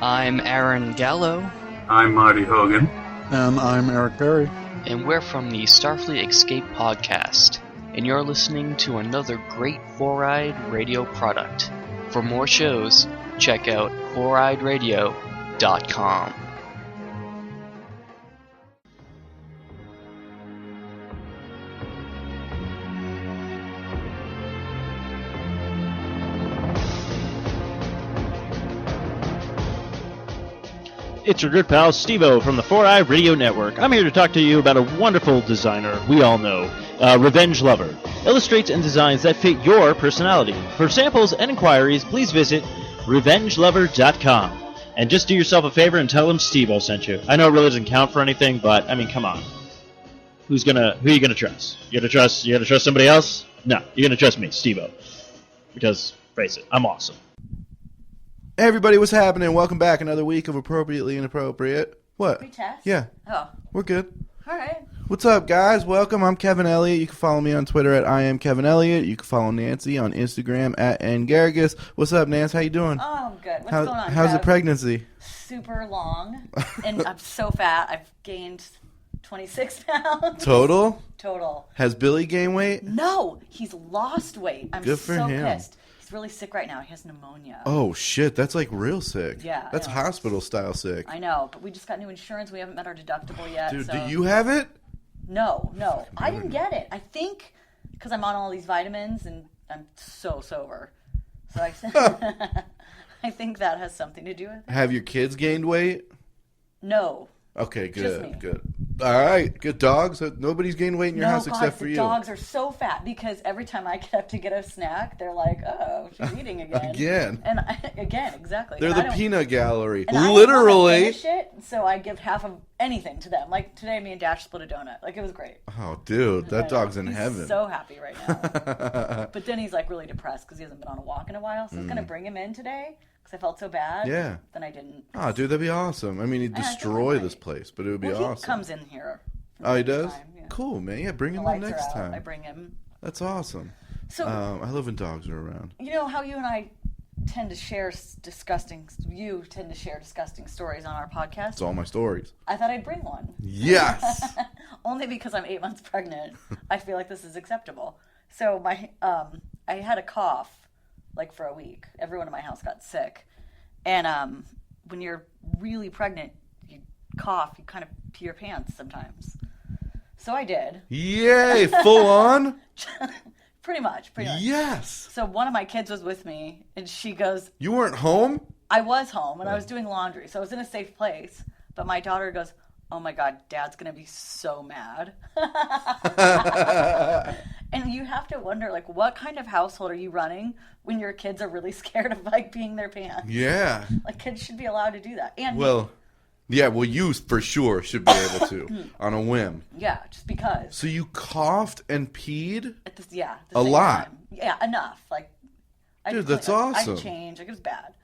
I'm Aaron Gallo. I'm Marty Hogan. And I'm Eric Perry. And we're from the Starfleet Escape podcast. And you're listening to another great Four-Eyed Radio product. For more shows, check out foureyedradio.com. It's your good pal, Steve-O from the Four-Eyed Radio Network. I'm here to talk to you about a wonderful designer we all know, Revenge Lover. Illustrates and designs that fit your personality. For samples and inquiries, please visit revengelover.com. And just do yourself a favor and tell them Steve-O sent you. I know it really doesn't count for anything, but, I mean, come on. Who are you gonna trust? You gonna trust somebody else? No, you're gonna trust me, Steve-O. Because, face it, I'm awesome. Hey everybody, what's happening? Welcome back. Another week of Appropriately Inappropriate. What? Pre-test? Yeah. Oh. We're good. All right. What's up, guys? Welcome. I'm Kevin Elliott. You can follow me on Twitter at @IamKevinElliott. You can follow Nancy on Instagram at @NGarrigus. What's up, Nance? How you doing? Oh, I'm good. What's going on, How's the Kev? pregnancy? Super long. And I'm so fat. I've gained 26 pounds. Total? Total. Has Billy gained weight? No, he's lost weight. I'm Good for so him. pissed. He's really sick right now. He has pneumonia. Oh, shit. That's like real sick. Yeah. That's I know. hospital-style sick. I know, but we just got new insurance. We haven't met our deductible yet. Dude, so. do you have it? No. I didn't get it. I think because I'm on all these vitamins and I'm so sober. So I think that has something to do with it. Have your kids gained weight? No. Okay, Just me. good. All right, good dogs. Nobody's gained weight in your house except for the you. dogs are so fat because every time I get up to get a snack, they're like, "Oh, she's eating again." Again. Exactly. They're And the peanut gallery. and I don't Literally. wanna finish it, so I give half of anything to them. Like today, me and Dash split a donut. Like it was great. Oh, dude, that dog's in He's heaven. so happy right now. But then he's like really depressed because he hasn't been on a walk in a while. So I was gonna bring him in today because I felt so bad. Yeah. Then I didn't. Oh, dude, that'd be awesome. I mean, he'd destroy this place, but it would be Well, awesome. he comes in here. Oh, he does? Time, yeah. Cool, man. Yeah, bring The him in lights next are out. time. I bring him. That's awesome. So I love when dogs are around. you know how you and I tend to share disgusting stories on our podcast? It's all my stories. I thought I'd bring one. Yes! Only because I'm 8 months pregnant. I feel like this is acceptable. So I had a cough like for a week. Everyone in my house got sick. And when you're really pregnant, you cough, you kind of pee your pants sometimes. So I did. Yay! Full on? Pretty much. Yes! So one of my kids was with me, and she goes, You weren't home? I was home, and I was doing laundry, so I was in a safe place. But my daughter goes, oh my God, Dad's going to be so mad. And you have to wonder, like, what kind of household are you running when your kids are really scared of, like, peeing their pants? Yeah. Like, kids should be allowed to do that. And Well, you for sure should be able to, on a whim. yeah, just because. So you coughed and peed? At the A same lot. time. Yeah, enough. Like, Dude, that's awesome. I change. Like, it was bad.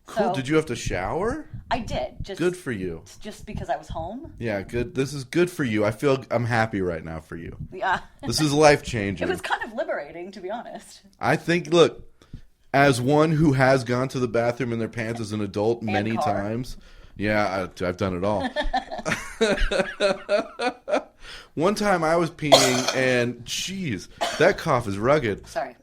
Cool. So, Did you have to shower? I did. Good for you. Just because I was home. Yeah, good. This is good for you. I'm happy right now for you. Yeah. This is life changing. It was kind of liberating, to be honest. I think, look, as one who has gone to the bathroom in their pants as an adult many car. times, yeah, I've done it all. One time I was peeing, and jeez, that cough is rugged. Sorry.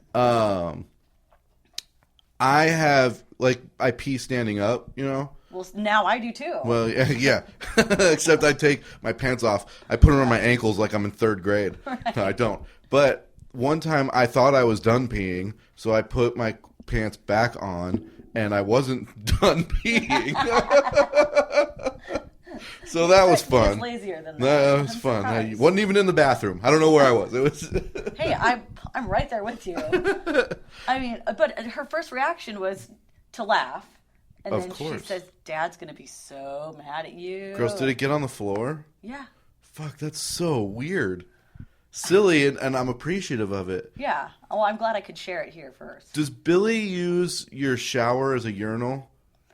I have, like, I pee standing up, you know? Well, now I do too. Well, yeah. Except I take my pants off. I put them on my ankles like I'm in third grade. Right. No, I don't. But one time I thought I was done peeing, so I put my pants back on, and I wasn't done peeing. So that was fun. It's lazier than that. That was fun. I wasn't even in the bathroom. I don't know where I was. It was. Hey, I'm right there with you. I mean, but her first reaction was to laugh. And Of then course. she says, Dad's going to be so mad at you. Girls, did it get on the floor? Yeah. Fuck, that's so weird. Silly, and I'm appreciative of it. Yeah. Oh, I'm glad I could share it here first. Does Billy use your shower as a urinal?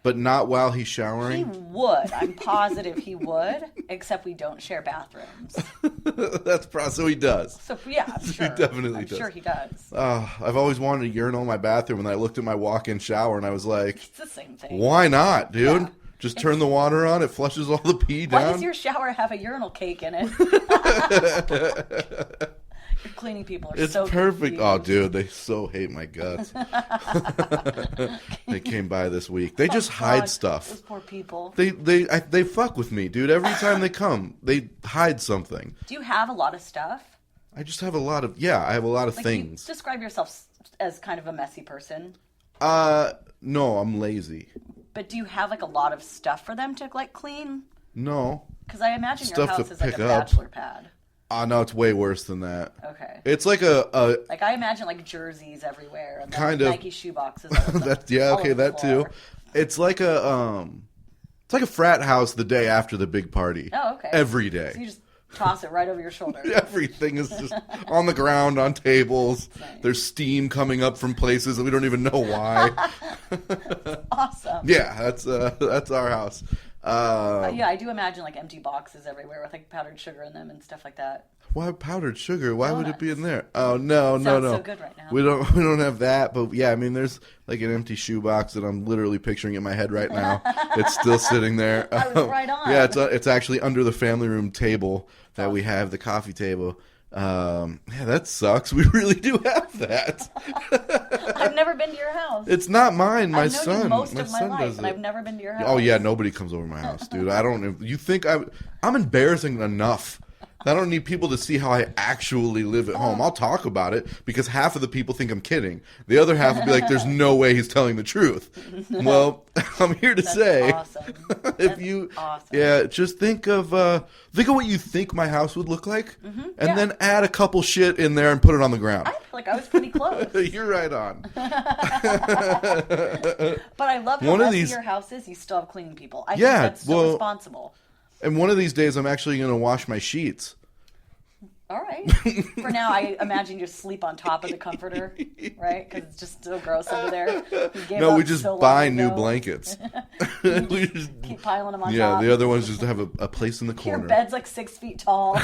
But not while he's showering? He would. I'm positive he would, except we don't share bathrooms. So he does. So, yeah, I'm sure. He definitely I'm does. sure he does. I've always wanted a urinal in my bathroom, and I looked at my walk-in shower, and I was like, It's the same thing. why not, dude? Yeah. Just turn the water on. It flushes all the pee Why down. does your shower have a urinal cake in it? Your cleaning people are It's so perfect. confused. Oh, dude, they so hate my guts. They came by this week. They just hide God, stuff. Those poor people. They fuck with me, dude. Every time they come, they hide something. Do you have a lot of stuff? I just have a lot of I have a lot of Like, things. You describe yourself as kind of a messy person. No, I'm lazy. But do you have like a lot of stuff for them to like clean? No. Because I imagine your Stuff to house is like a pick up. bachelor pad. No, it's way worse than that. Okay. It's like a Like I imagine like jerseys everywhere and Kind then of. Nike shoe boxes. All over that all over the that too. floor. It's like a frat house the day after the big party. Oh, okay. Every day. So you just toss it right over your shoulder. Everything is just on the ground, on tables. Nice. There's steam coming up from places that we don't even know why. Awesome. Yeah, that's our house. Yeah, I do imagine like empty boxes everywhere with like powdered sugar in them and stuff like that. Why powdered sugar? Why would it be in Donuts. there? Oh no. Sounds so good right now. We don't have that, but yeah, I mean, there's like an empty shoebox that I'm literally picturing in my head right now. It's still sitting there. I was right on. Yeah, it's actually under the family room table that we have, the coffee table. Yeah, that sucks. We really do have that. I've never been to your house. It's not mine. My I've known son. you most my of my son life, does and it. I've never been to your house. Oh yeah, nobody comes over my house, dude. I don't. You think I'm embarrassing enough? I don't need people to see how I actually live at home. I'll talk about it because half of the people think I'm kidding. The other half will be like, "There's no way he's telling the truth." Well, I'm here to say, awesome. if you, awesome. yeah, just think of what you think my house would look like, and yeah. then add a couple shit in there and put it on the ground. I feel like I was pretty close. You're right on. But I love how One of messy these- your house is. You still have cleaning people. I Yeah, think that's so well- responsible. And one of these days, I'm actually going to wash my sheets. All right. For now, I imagine you sleep on top of the comforter, right? Because it's just so gross under there. You gave No, up we just so long buy new ago. blankets. We just- Keep piling them on yeah, top. the other ones just have a place in the Your corner. bed's like 6 feet tall.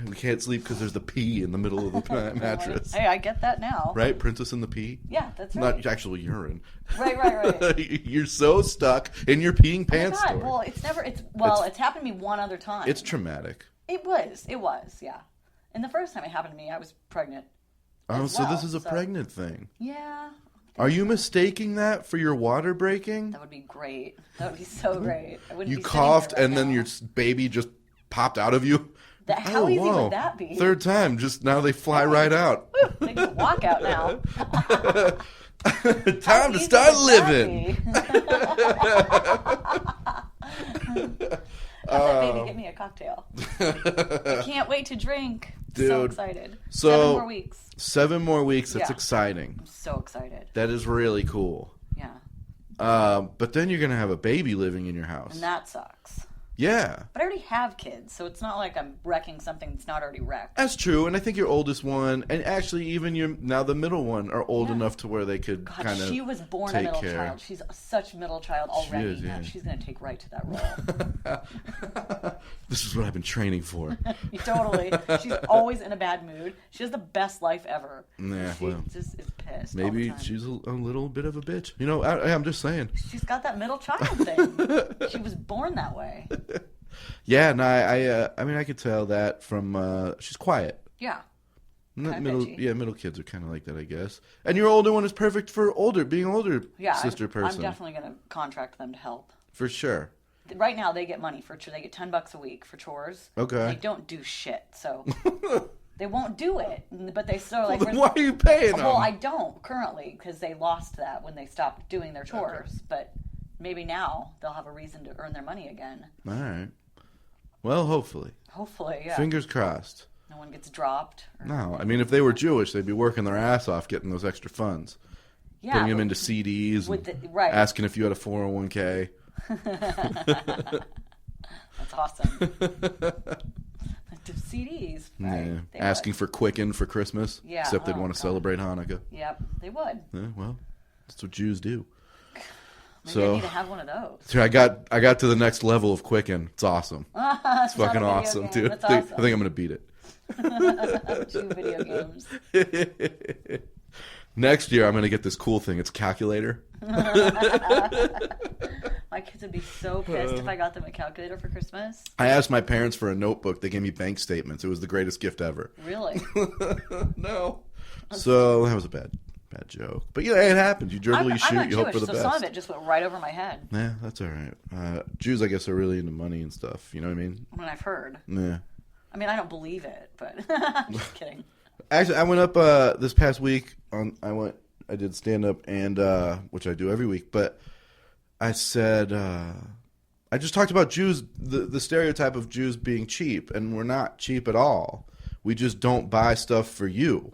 We can't sleep because there's the pee in the middle of the mattress. Hey, I get that now. Right? Princess and the Pea? Yeah, that's right. Not actual urine. Right. You're so stuck in your peeing Oh my pants God. story. Well, it's happened to me one other time. It's traumatic. It was, yeah. And the first time it happened to me, I was pregnant. Oh, as so well, this is a so- pregnant thing. Yeah, Are you mistaking that for your water breaking? that would be great. That would be so great. I wouldn't You be coughed sitting here and right then now. your baby just popped out of you? How easy whoa. would that be? Third time, just now they fly right out. Woo, they can walk out now. Time to Easy start would living. I said, baby, get me a cocktail. I can't wait to drink. Dude. So excited. So- 7 more weeks. 7 more weeks. That's Yeah. exciting. I'm so excited. That is really cool. Yeah. But then you're going to have a baby living in your house. And that sucks. Yeah. But I already have kids, so it's not like I'm wrecking something that's not already wrecked. That's true. And I think your oldest one, and actually even now the middle one, are old Yeah. enough to where they could God, kind of she was born a take middle care. child. She's such a middle child already. is, yeah. She's going to take right to that role. This is what I've been training for. Totally. She's always in a bad mood. She has the best life ever. Yeah, She well, just is pissed. all maybe the time. she's a little bit of a bitch. You know, I'm just saying. She's got that middle child thing. She was born that way. Yeah, no, I mean, I could tell that from she's quiet. Yeah. Not Kinda middle, bitchy. yeah, middle kids are kind of like that, I guess. And your older one is perfect for being older Yeah. sister person, I'm definitely going to contract them to help. for sure. Right now, they get money for they get $10 a week for chores. Okay. They don't do shit, so they won't do it. But they still like. Why are you paying them? Well, I don't currently because they lost that when they stopped doing their chores. But maybe now they'll have a reason to earn their money again. All right. Well, hopefully. Hopefully, yeah. Fingers crossed. No one gets dropped. No, I mean, if they were Jewish, they'd be working their ass off getting those extra funds, Yeah, putting them but into CDs, with and right. asking if you had a 401k. That's awesome. CDs, right? Yeah. They Asking would. for Quicken for Christmas. Yeah, Except they'd oh, want to God. celebrate Hanukkah. Yep, they would. Yeah, well, that's what Jews do. Maybe So- I need to have one of those. So I got to the next level of Quicken. It's awesome. It's Fucking awesome, dude. That's I think I'm gonna beat it. Two video games. Next year, I'm going to get this cool thing. It's a calculator. My kids would be so pissed if I got them a calculator for Christmas. I asked my parents for a notebook. They gave me bank statements. It was the greatest gift ever. Really? No. So that was a bad joke. But yeah, it happens. You dribble, you shoot, I'm not you Jewish, hope for the so best. some of it just went right over my head. Yeah, that's all right. Jews, I guess, are really into money and stuff. You know what I mean? I mean, I've heard. Yeah. I mean, I don't believe it, but I'm just kidding. Actually, I went up this past week. I did stand up, and which I do every week. But I said I just talked about Jews, the stereotype of Jews being cheap, and we're not cheap at all. We just don't buy stuff for you.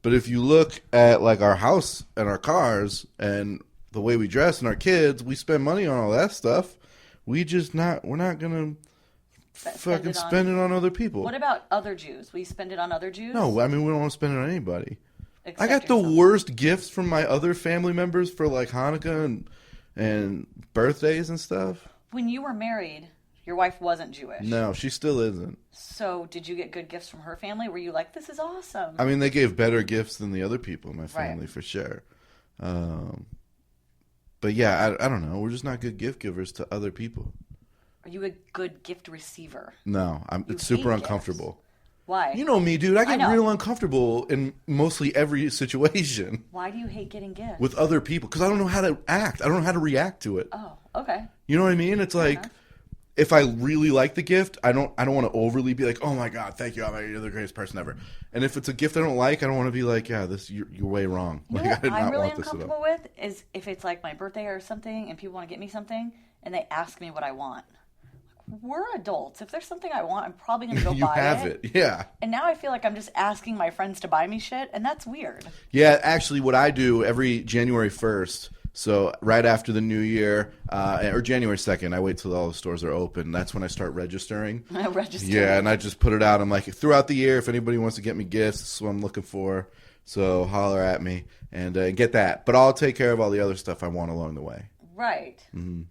But if you look at like our house and our cars and the way we dress and our kids, we spend money on all that stuff. We're not gonna fucking spend it on other people. What about other Jews? We spend it on other Jews? No, I mean we don't want to spend it on anybody. Except I got the yourself. worst gifts from my other family members for like Hanukkah and birthdays and stuff. When you were married, your wife wasn't Jewish. No, she still isn't. So did you get good gifts from her family? Were you like, this is awesome? I mean, they gave better gifts than the other people in my family, Right. for sure. But yeah, I don't know. We're just not good gift givers to other people. Are you a good gift receiver? No, You it's super hate uncomfortable. Why? You know me, dude. I get know. real uncomfortable in mostly every situation Why do you hate getting gifts? with other people because I don't know how to act. I don't know how to react to it. Oh, okay. You know what I mean? It's like enough. if I really like the gift, I don't want to overly be like, oh my god, thank you, you're the greatest person ever. And if it's a gift I don't like, I don't want to be like, yeah, you're way wrong. You know Like, I what did I'm not really want this at all. uncomfortable with is if it's like my birthday or something and people want to get me something and they ask me what I want. We're adults. If there's something I want, I'm probably going to go You buy have it. it, yeah. And now I feel like I'm just asking my friends to buy me shit, and that's weird. Yeah, actually, what I do every January 1st, so right after the new year, or January 2nd, I wait till all the stores are open. That's when I start registering. Register. Yeah, and I just put it out. I'm like, throughout the year, if anybody wants to get me gifts, this is what I'm looking for. So holler at me and get that. But I'll take care of all the other stuff I want along the way. Right. Mm-hmm.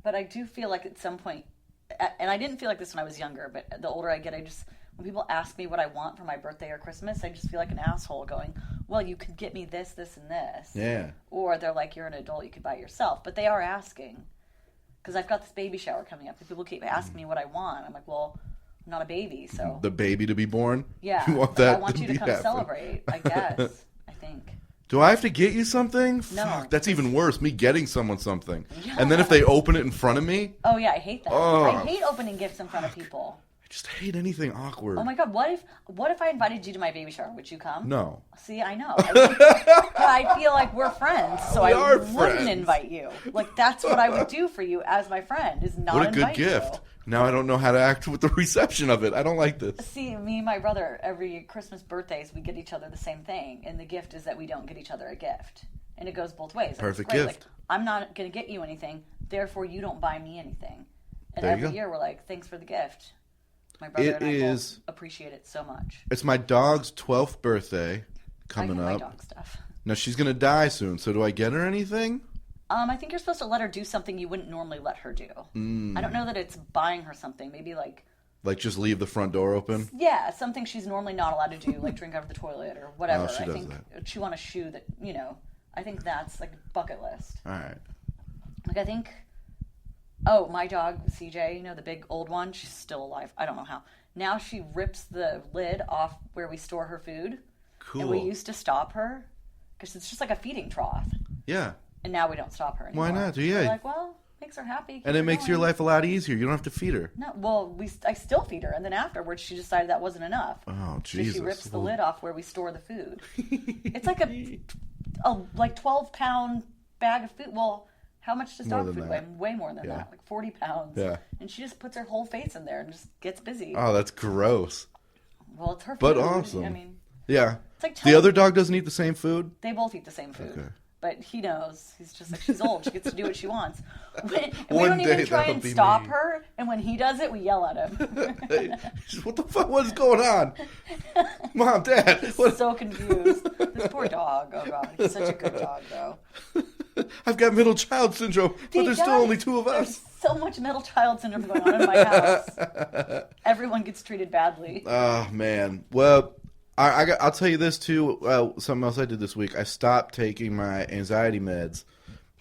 But I do feel like at some point, and I didn't feel like this when I was younger, but the older I get, when people ask me what I want for my birthday or Christmas, I just feel like an asshole going, well, you could get me this, this, and this. Yeah. Or they're like, you're an adult, you could buy it yourself. But they are asking. Because I've got this baby shower coming up, and people keep asking me what I want. I'm like, well, I'm not a baby, so. The baby to be born? Yeah. You want that I want you to be come happening. celebrate, I guess. I think. Do I have to get you something? No. Fuck, that's even worse. Me getting someone something. Yeah. And then if they open it in front of me, Oh, yeah, I hate that. Oh, I hate opening gifts in front of people. I just hate anything awkward. Oh my god, what if I invited you to my baby shower? Would you come? No. See, I know. I feel like we're friends, so We I are wouldn't friends. invite you. Like that's what I would do for you as my friend is not What a good invite gift. you. Now I don't know how to act with the reception of it. I don't like this. See, me and my brother, every Christmas birthdays, we get each other the same thing, and the gift is that we don't get each other a gift, and it goes both ways. And it's Perfect great. gift. Like, I'm not going to get you anything, therefore you don't buy me anything. And There you every go. year we're like, thanks for the gift. My brother It and I is- both appreciate it so much. It's my dog's 12th birthday coming I get my up. dog stuff. Now she's going to die soon, so do I get her anything? I think you're supposed to let her do something you wouldn't normally let her do. I don't know that it's buying her something. Maybe like, Like just leave the front door open? yeah, something she's normally not allowed to do, like drink out of the toilet or whatever. Oh, she I does think she want a shoe that, I think that's like bucket list. All right. Like I think, oh, my dog, CJ, the big old one, she's still alive. I don't know how. Now she rips the lid off where we store her food. Cool. And we used to stop her because it's just like a feeding trough. Yeah. And now we don't stop her anymore. Why not? Yeah. We're like, well, makes her happy. keep And it her makes your going. life a lot easier. You don't have to feed her. No, well, I still feed her, and then afterwards she decided that wasn't enough. Oh, So Jesus. she rips the Well, lid off where we store the food. It's like a 12-pound bag of food. Well, how much does More dog than food that. weigh? Way more than Yeah. that, like 40 pounds. Yeah. And she just puts her whole face in there and just gets busy. Oh, that's gross. Well, it's her food. But awesome. I mean, Yeah. it's like The other dog doesn't eat the same food? they both eat the same food. Okay. But he knows. He's just like, she's old. She gets to do what she wants. And we One don't even day try that'll and be stop me. her. And when he does it, we yell at him. What the fuck? What is going on? Mom, Dad. What? So confused. This poor dog. Oh, God. He's such a good dog, though. I've got middle child syndrome, but He there's still does. only two of There's us. so much middle child syndrome going on in my house. Everyone gets treated badly. Oh, man. Well, I'll tell you this too. Something else I did this week. I stopped taking my anxiety meds,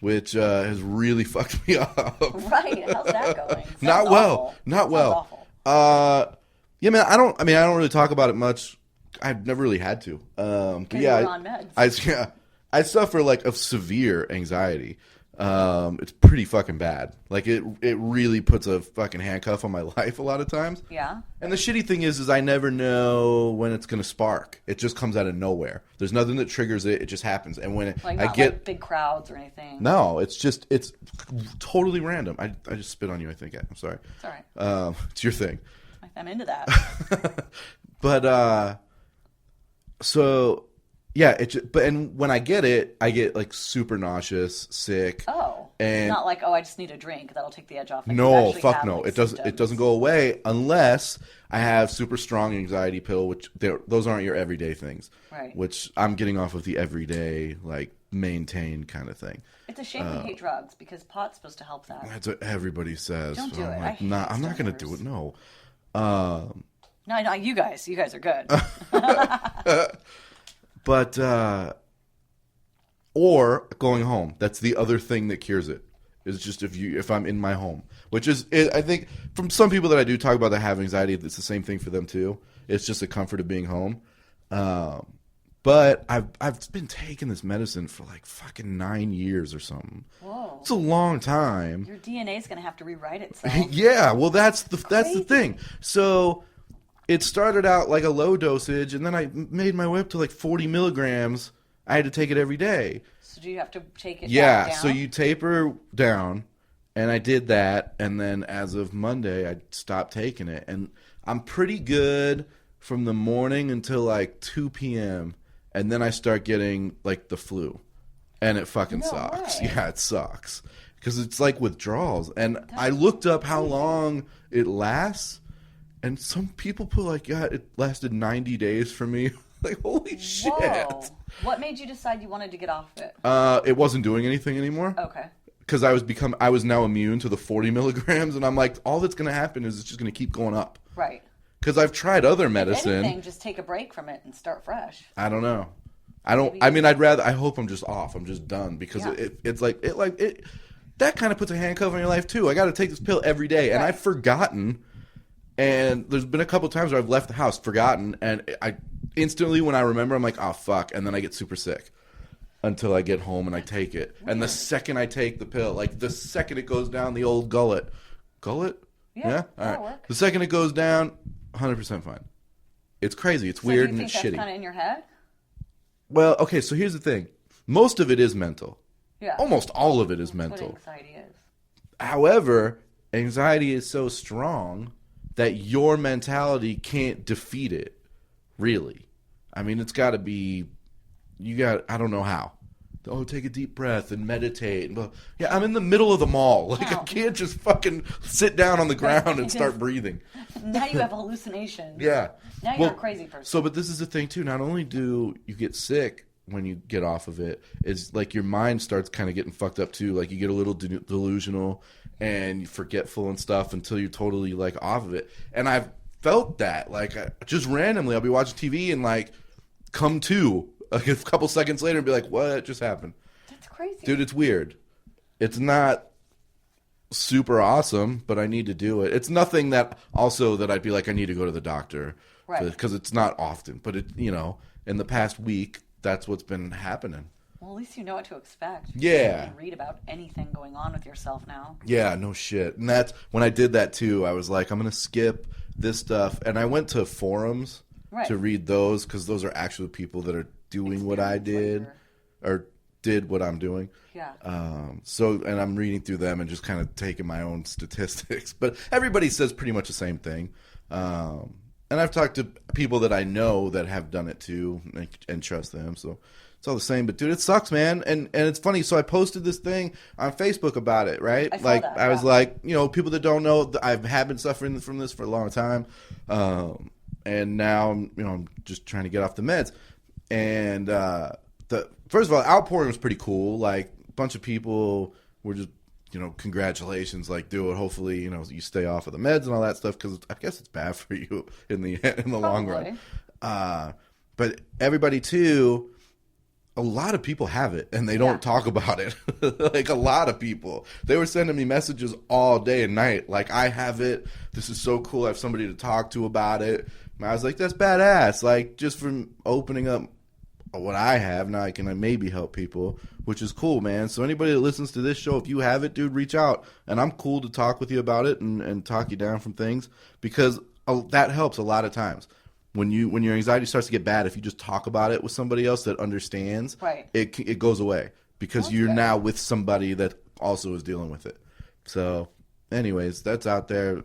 which has really fucked me up. Right? How's that going? Sounds Not awful. well. Not Sounds well. awful. Yeah, man. I don't really talk about it much. I've never really had to. But yeah, you're on meds. I suffer like of severe anxiety. It's pretty fucking bad. Like it really puts a fucking handcuff on my life a lot of times. Yeah. And the shitty thing is I never know when it's gonna spark. It just comes out of nowhere. There's nothing that triggers it. It just happens. And when Like I not get like big crowds or anything. no, it's totally random. I just spit on you. I think I'm sorry. It's all right. It's your thing. I'm into that. But so yeah, and when I get like super nauseous, sick. Oh. And not like, I just need a drink. That'll take the edge off. Like, you no, actually fuck have, no. like, It doesn't go away unless I have super strong anxiety pill, which those aren't your everyday things. Right. Which I'm getting off of the everyday, like maintained kind of thing. It's a shame we hate drugs because pot's supposed to help that. That's what everybody says. Don't do I'm it. like, I nah, hate I'm not gonna do stoners. it. No. No, you guys are good. But or going home. That's the other thing that cures it. Is just if I'm in my home, which is I think from some people that I do talk about that have anxiety, it's the same thing for them too. It's just the comfort of being home. But I've been taking this medicine for like fucking 9 years or something. Whoa. It's a long time. Your DNA's going to have to rewrite itself. Yeah, well that's the Crazy. thing. So it started out like a low dosage, and then I made my way up to like 40 milligrams. I had to take it every day. So do you have to take it Yeah, down? so you taper down, and I did that, and then as of Monday, I stopped taking it, and I'm pretty good from the morning until like 2 p.m., and then I start getting like the flu, and it fucking No sucks. way. Yeah, it sucks because it's like withdrawals, and I looked up how long it lasts, and some people put like, yeah, it lasted 90 days for me. Like, holy shit. Whoa. What made you decide you wanted to get off it? It wasn't doing anything anymore. Okay. Because I was now immune to the 40 milligrams, and I'm like, all that's going to happen is it's just going to keep going up. Right. Because I've tried other If medicine. anything, just take a break from it and start fresh. I don't know. Maybe I hope I'm just off. I'm just done because Yeah. it's like that kind of puts a handcuff on your life too. I got to take this pill every day, and Right. I've forgotten. And there's been a couple times where I've left the house, forgotten, and I instantly when I remember, I'm like, oh fuck, and then I get super sick until I get home and I take it. And the second I take the pill, like the second it goes down the old gullet, Yeah, all that'll right. work. The second it goes down, 100% fine. It's crazy. It's So weird do you and think it's that's shitty. kind of in your head? Well, okay, so here's the thing. Most of it is mental. Yeah. Almost all of it is That's what mental. anxiety is. However, anxiety is so strong that your mentality can't defeat it, really. I mean, it's got to be, I don't know how. Oh, take a deep breath and meditate. And yeah, I'm in the middle of the mall. Like, I Wow. can't just fucking sit down on the ground and start breathing. Now you have hallucinations. Yeah. Now you're a crazy person. So, but this is the thing, too. Not only do you get sick when you get off of it, is like your mind starts kind of getting fucked up, too. Like, you get a little delusional and forgetful and stuff until you're totally, like, off of it. And I've felt that. Like, just randomly, I'll be watching TV and, like, come to like a couple seconds later and be like, what just happened? That's crazy. Dude, it's weird. It's not super awesome, but I need to do it. It's nothing that also that I'd be like, I need to go to the doctor. Right. Because it's not often. But, in the past week, that's what's been happening. Well, at least you know what to expect. Yeah. You can read about anything going on with yourself now. Yeah, no shit. And that's when I did that too. I was like, I'm going to skip this stuff. And I went to forums Right. to read those because those are actually people that are doing what I did Experience or did what I'm doing. Yeah. And I'm reading through them and just kind of taking my own statistics. But everybody says pretty much the same thing. And I've talked to people that I know that have done it too and trust them. So it's all the same. But dude, it sucks, man. And it's funny. So I posted this thing on Facebook about it, right? I saw that, I was yeah. like, people that don't know, I have been suffering from this for a long time. And now I'm just trying to get off the meds. And first of all, outpouring was pretty cool. Like a bunch of people were just, congratulations, like do it. Hopefully, you stay off of the meds and all that stuff because I guess it's bad for you in the long run. But everybody too, a lot of people have it and they don't talk about it. Like a lot of people. They were sending me messages all day and night. Like, I have it. This is so cool. I have somebody to talk to about it. And I was like, that's badass. Like, just from opening up what I have, now I can maybe help people, which is cool, man. So anybody that listens to this show, if you have it, dude, reach out. And I'm cool to talk with you about it and talk you down from things, because that helps a lot of times. When your anxiety starts to get bad, if you just talk about it with somebody else that understands, it goes away, because you're now with somebody that also is dealing with it. So, anyways, that's out there.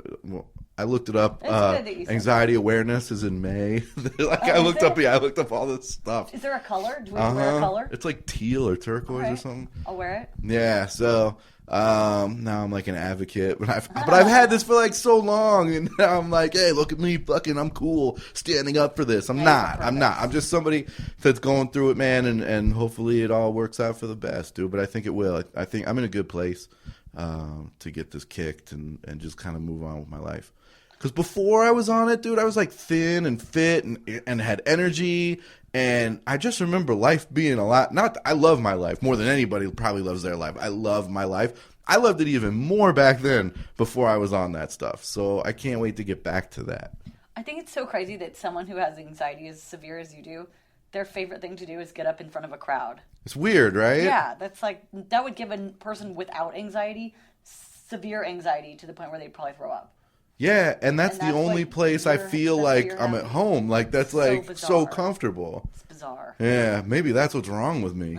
I looked it up. Anxiety awareness is in May. I looked up all this stuff. Is there a color? Do we wear a color? It's like teal or turquoise or something. I'll wear it. Yeah. So. Now I'm like an advocate, but I've had this for like so long, and now I'm like, hey, look at me, fucking, I'm cool, standing up for this. I'm not. I'm just somebody that's going through it, man, and hopefully it all works out for the best, dude. But I think it will. I think I'm in a good place to get this kicked and just kind of move on with my life. Because before I was on it, dude, I was like thin and fit and had energy. And I just remember life being a lot. I love my life more than anybody probably loves their life. I love my life. I loved it even more back then before I was on that stuff. So I can't wait to get back to that. I think it's so crazy that someone who has anxiety as severe as you do, their favorite thing to do is get up in front of a crowd. It's weird, right? Yeah, that would give a person without anxiety severe anxiety to the point where they'd probably throw up. Yeah, and that's the only place I feel like I'm at home. Like, that's like so comfortable. It's bizarre. Yeah, maybe that's what's wrong with me.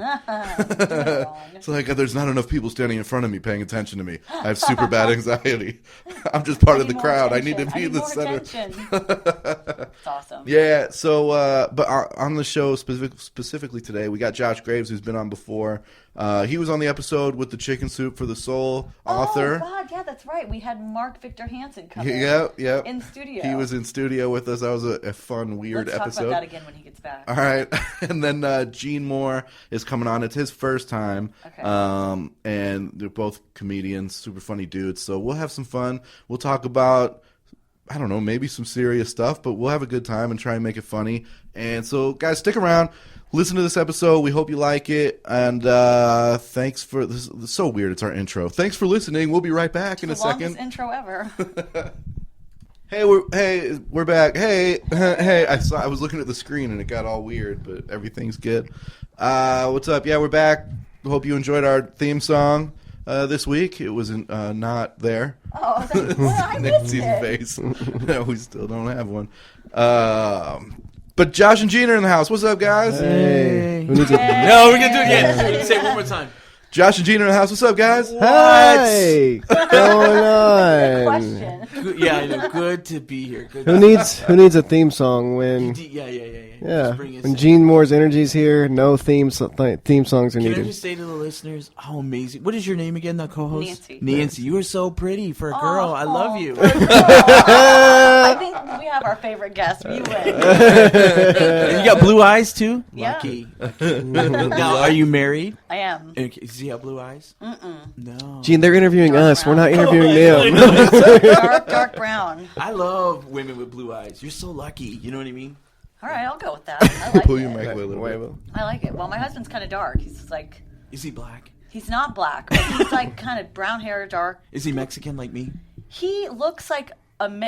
It's like there's not enough people standing in front of me paying attention to me. I have super bad anxiety. I'm just part of the crowd. Attention. I need to be in the center. It's awesome. Yeah, so, but on the show specifically today, we got Josh Graves, who's been on before. He was on the episode with the Chicken Soup for the Soul author. Oh, God, yeah, that's right. We had Mark Victor Hansen come in. Yeah. In studio. He was in studio with us. That was a fun, weird episode. Let's talk about that again when he gets back. All right. And then Gene Moore is coming on. It's his first time. Okay. And they're both comedians, super funny dudes. So we'll have some fun. We'll talk about, I don't know, maybe some serious stuff, but we'll have a good time and try and make it funny. And so, guys, stick around. Listen to this episode. We hope you like it. And thanks for this. It's so weird. It's our intro. Thanks for listening. We'll be right back in a second. Longest intro ever. Hey, we're back. Hey. I was looking at the screen and it got all weird, but everything's good. What's up? Yeah, we're back. Hope you enjoyed our theme song this week. It was not there. Oh, I was like, well, I missed it. Face. No, we still don't have one. But Josh and Gene are in the house. What's up, guys? Hey. No, we're going to do it again. Say it one more time. Josh and Gene are in the house. What's up, guys? Hey, what's going on? Question. Yeah, I know. Good to be here. Good Who needs a theme song when? Yeah. Yeah, when Gene Moore's energy's here, no theme songs are Can needed. I just say to the listeners, how amazing. What is your name again, the co-host? Nancy. You are so pretty for a girl. I love you. I think we have our favorite guest. You win. And you got blue eyes, too? Yeah. Lucky. Now, are you married? I am. Okay, does he have blue eyes? No. Gene, they're interviewing Dark us. brown. We're not interviewing them. Dark brown. I love women with blue eyes. You're so lucky. You know what I mean? All right, I'll go with that. I like Pull your it. mic away a little bit. I like it. Well, my husband's kind of dark. He's like... Is he black? He's not black, but he's like kind of brown hair, dark. Is he Mexican like me? He looks like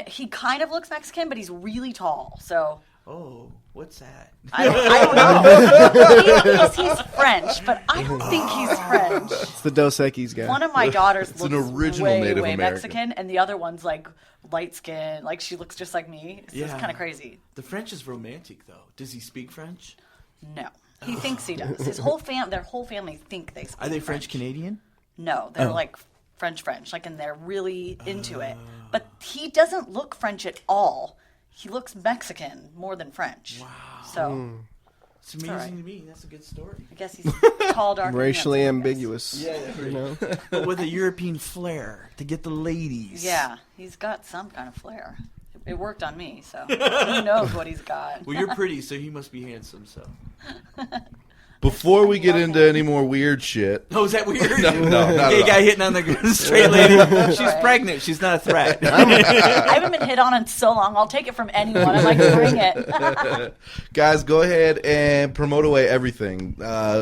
he kind of looks Mexican, but he's really tall. So Oh, what's that? I don't know. He's French, but I don't think he's French. It's the Dos Equis guy. One of my daughters It's looks an original way Native American. American. Mexican, and the other one's like light skin. Like she looks just like me. It's Yeah. kind of crazy. The French is romantic, though. Does he speak French? No, he thinks he does. Their whole family think they speak Are they French Canadian? No, they're like French, like, and they're really into it. But he doesn't look French at all. He looks Mexican more than French. Wow. So It's amazing all right. to me. That's a good story. I guess he's tall, dark, and Racially handsome, I guess. ambiguous. Yeah, You know? but with a European flair to get the ladies. Yeah, he's got some kind of flair. It worked on me, so who knows what he's got. Well, you're pretty, so he must be handsome. So Before we get into any more weird shit. Oh, is that weird? No, not at Gay all. guy hitting on the straight lady. She's pregnant. She's not a threat. I haven't been hit on in so long. I'll take it from anyone. I'm like, bring it. Guys, go ahead and promote away everything.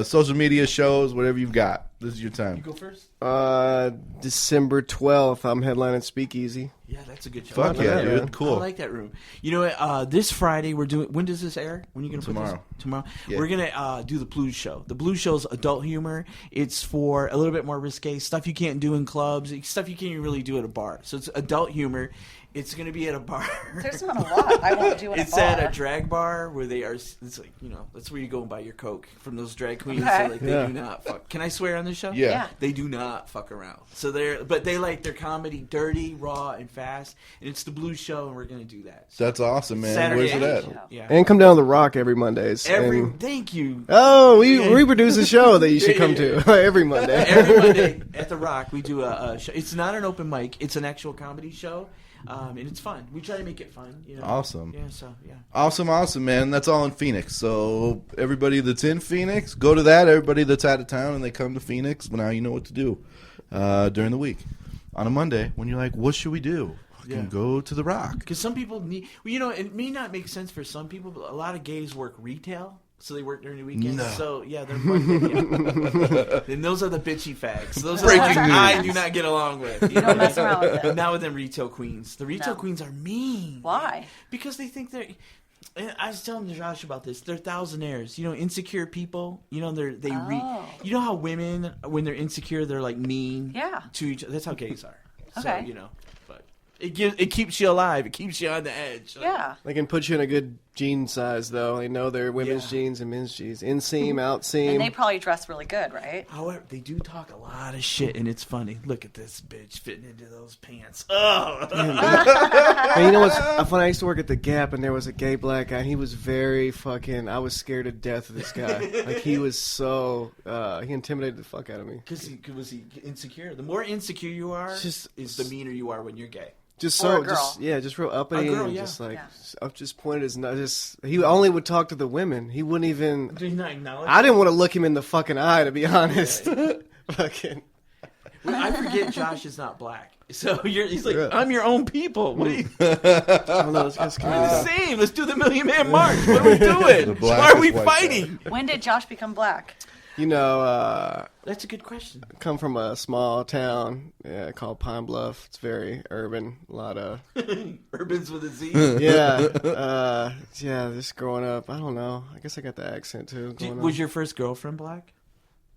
Social media, shows, whatever you've got. This is your time. You go first. December 12th, I'm headlining Speakeasy. Yeah, that's a good show. Fuck yeah, dude. Cool. I like that room. You know what? This Friday we're doing. When does this air? When are you gonna put Tomorrow. this? Tomorrow. Yeah. We're gonna do the Blues Show. The Blues Show's adult humor. It's for a little bit more risque stuff you can't do in clubs. Stuff you can't really do at a bar. So it's adult humor. It's gonna be at a bar. There's not a lot I won't do in It's a bar. at a drag bar where they are. It's like, you know, that's where you go and buy your Coke from those drag queens. Okay. So like they do not fuck. Can I swear on this show? Yeah. They do not fuck around. So they like their comedy dirty, raw, and fast. And it's the Blues Show, and we're gonna do that. So That's awesome, man. Saturday Where's it at? Show. yeah. And come down to the Rock every Mondays. And- Thank you. oh, we produce a show that you should come to every Monday. Every Monday at the Rock, we do a show. It's not an open mic; it's an actual comedy show, and it's fun. We try to make it fun. You know? Awesome. Yeah. So yeah. Awesome, man. That's all in Phoenix. So everybody that's in Phoenix, go to that. Everybody that's out of town and they come to Phoenix, well, now you know what to do during the week. On a Monday, when you're like, what should we do? You can go to the Rock. Because some people need, well, you know, it may not make sense for some people, but a lot of gays work retail, so they work during the weekend. No. So yeah, they're Monday. And those are the bitchy fags. Those Breaking are the ones news. I do not get along with. You don't mess around with it. Not with them retail queens. The retail No. queens are mean. Why? Because they think they're. And I was telling Josh about this. They're thousandaires. You know, insecure people. You know, Oh. You know how women, when they're insecure, they're like mean. Yeah. To each other. That's how gays are. Okay. So you know, but it keeps you alive. It keeps you on the edge. Yeah. They can put you in a good jean size, though. They know they're women's jeans and men's jeans. Inseam, outseam. And they probably dress really good, right? However, they do talk a lot of shit, and it's funny. Look at this bitch fitting into those pants. Oh. And you know what's funny? I used to work at the Gap, and there was a gay black guy. And he was very fucking. I was scared to death of this guy. Like he was so. He intimidated the fuck out of me. Because was he insecure? The more insecure you are, Just- is the meaner you are when you're gay. Just Or so, a girl. just real uppity, A girl, and yeah. just like, Yeah. just pointed his nose. Just he only would talk to the women. He wouldn't even. Do you not acknowledge? I didn't want to look him in the fucking eye, to be honest. Fucking. I forget Josh is not black. So he's like, Yeah. I'm your own people. What are you? I don't know. It's just kind of. Same. Let's do the Million Man March. What are we doing? The Why are we blackest white fighting? When did Josh become black? You know, That's a good question. come from a small town called Pine Bluff. It's very urban. A lot of Urbans with a Z. yeah. Just growing up, I don't know. I guess I got the accent too. Going on. Was your first girlfriend black?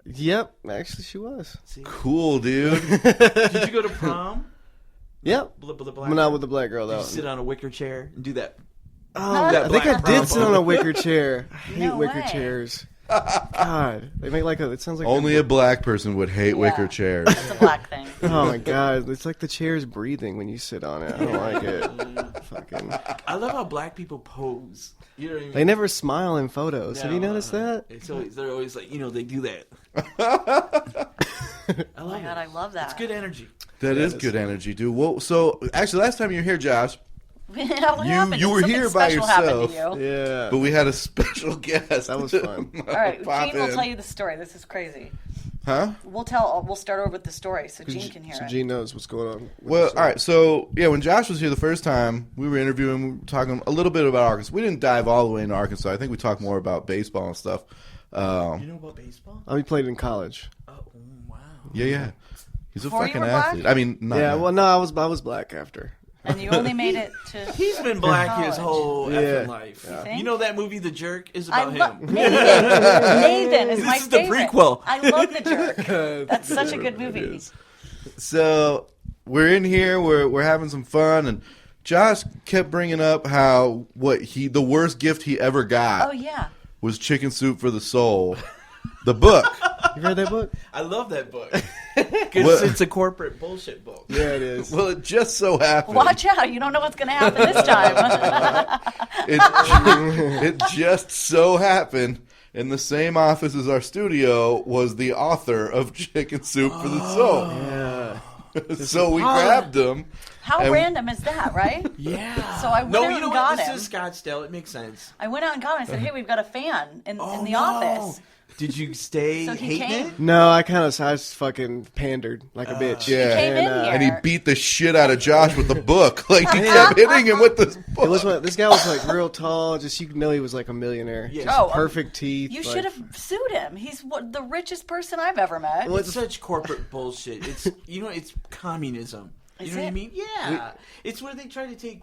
Yep, actually she was. See? Cool, dude. Did you go to prom? Yep. With the black I'm not girl? with the black girl Did though. you sit on a wicker chair and do that? Oh, that I think I black did prom sit on photo? a wicker chair. I hate No wicker way. chairs. God, they make like a. It sounds like Only a black person would hate wicker chairs. It's a black thing. Oh my god, it's like the chair's breathing when you sit on it. I don't like it. Fucking. I love how black people pose. You know what I mean? They never smile in photos. Have you No, noticed that? It's always, they're always like, they do that. I Oh my love god, it. I love that. It's good energy. That is good energy, dude. Well, so actually, last time you were here, Josh, What happened? you were Something here by special happened yourself. to you. Yeah. but we had a special guest. That was fun. All right, Pop Gene will in. tell you the story. This is crazy. Huh? We'll start over with the story so Gene can hear So it. Gene knows what's going on. with Well, this. all right. So yeah, when Josh was here the first time, we were interviewing, we were talking a little bit about Arkansas. We didn't dive all the way into Arkansas. I think we talked more about baseball and stuff. You know about baseball? Oh, he played in college. Oh, wow. Yeah. He's a Before you fucking were black? athlete. I mean, not Yeah. now. Well, no, I was black after. And you only made it to. He's been black his College. whole Yeah. effing life. Yeah. think? You know that movie, The Jerk, is I about love him. Nathan is This my is the favorite. prequel. I love The Jerk. That's such a good movie. So we're in here, we're having some fun, and Josh kept bringing up how the worst gift he ever got Oh yeah. was Chicken Soup for the Soul, the book. You read that book? I love that book. What- Because it's a corporate bullshit book. Yeah, it is. Well, it just so happened. Watch out! You don't know what's going to happen this time. It just so happened in the same office as our studio was the author of Chicken Soup for the Soul. Yeah. So we grabbed him. How And- random is that, right? Yeah. So I went no, out you know and what? got This him. is Scottsdale. It makes sense. I went out and got him. I said, "Hey, we've got a fan in the no. office." Did you stay So he hating came. it? No, I just fucking pandered like a bitch. Yeah. Came in And, here. And he beat the shit out of Josh with the book. Like, he kept hitting him with this book. It was this guy was like real tall. Just you could know he was like a millionaire. Yeah. Just Oh, perfect teeth. You like- should have sued him. He's the richest person I've ever met. It's such corporate bullshit. It's it's communism. You Is know what I it? mean? Yeah. It's where they try to take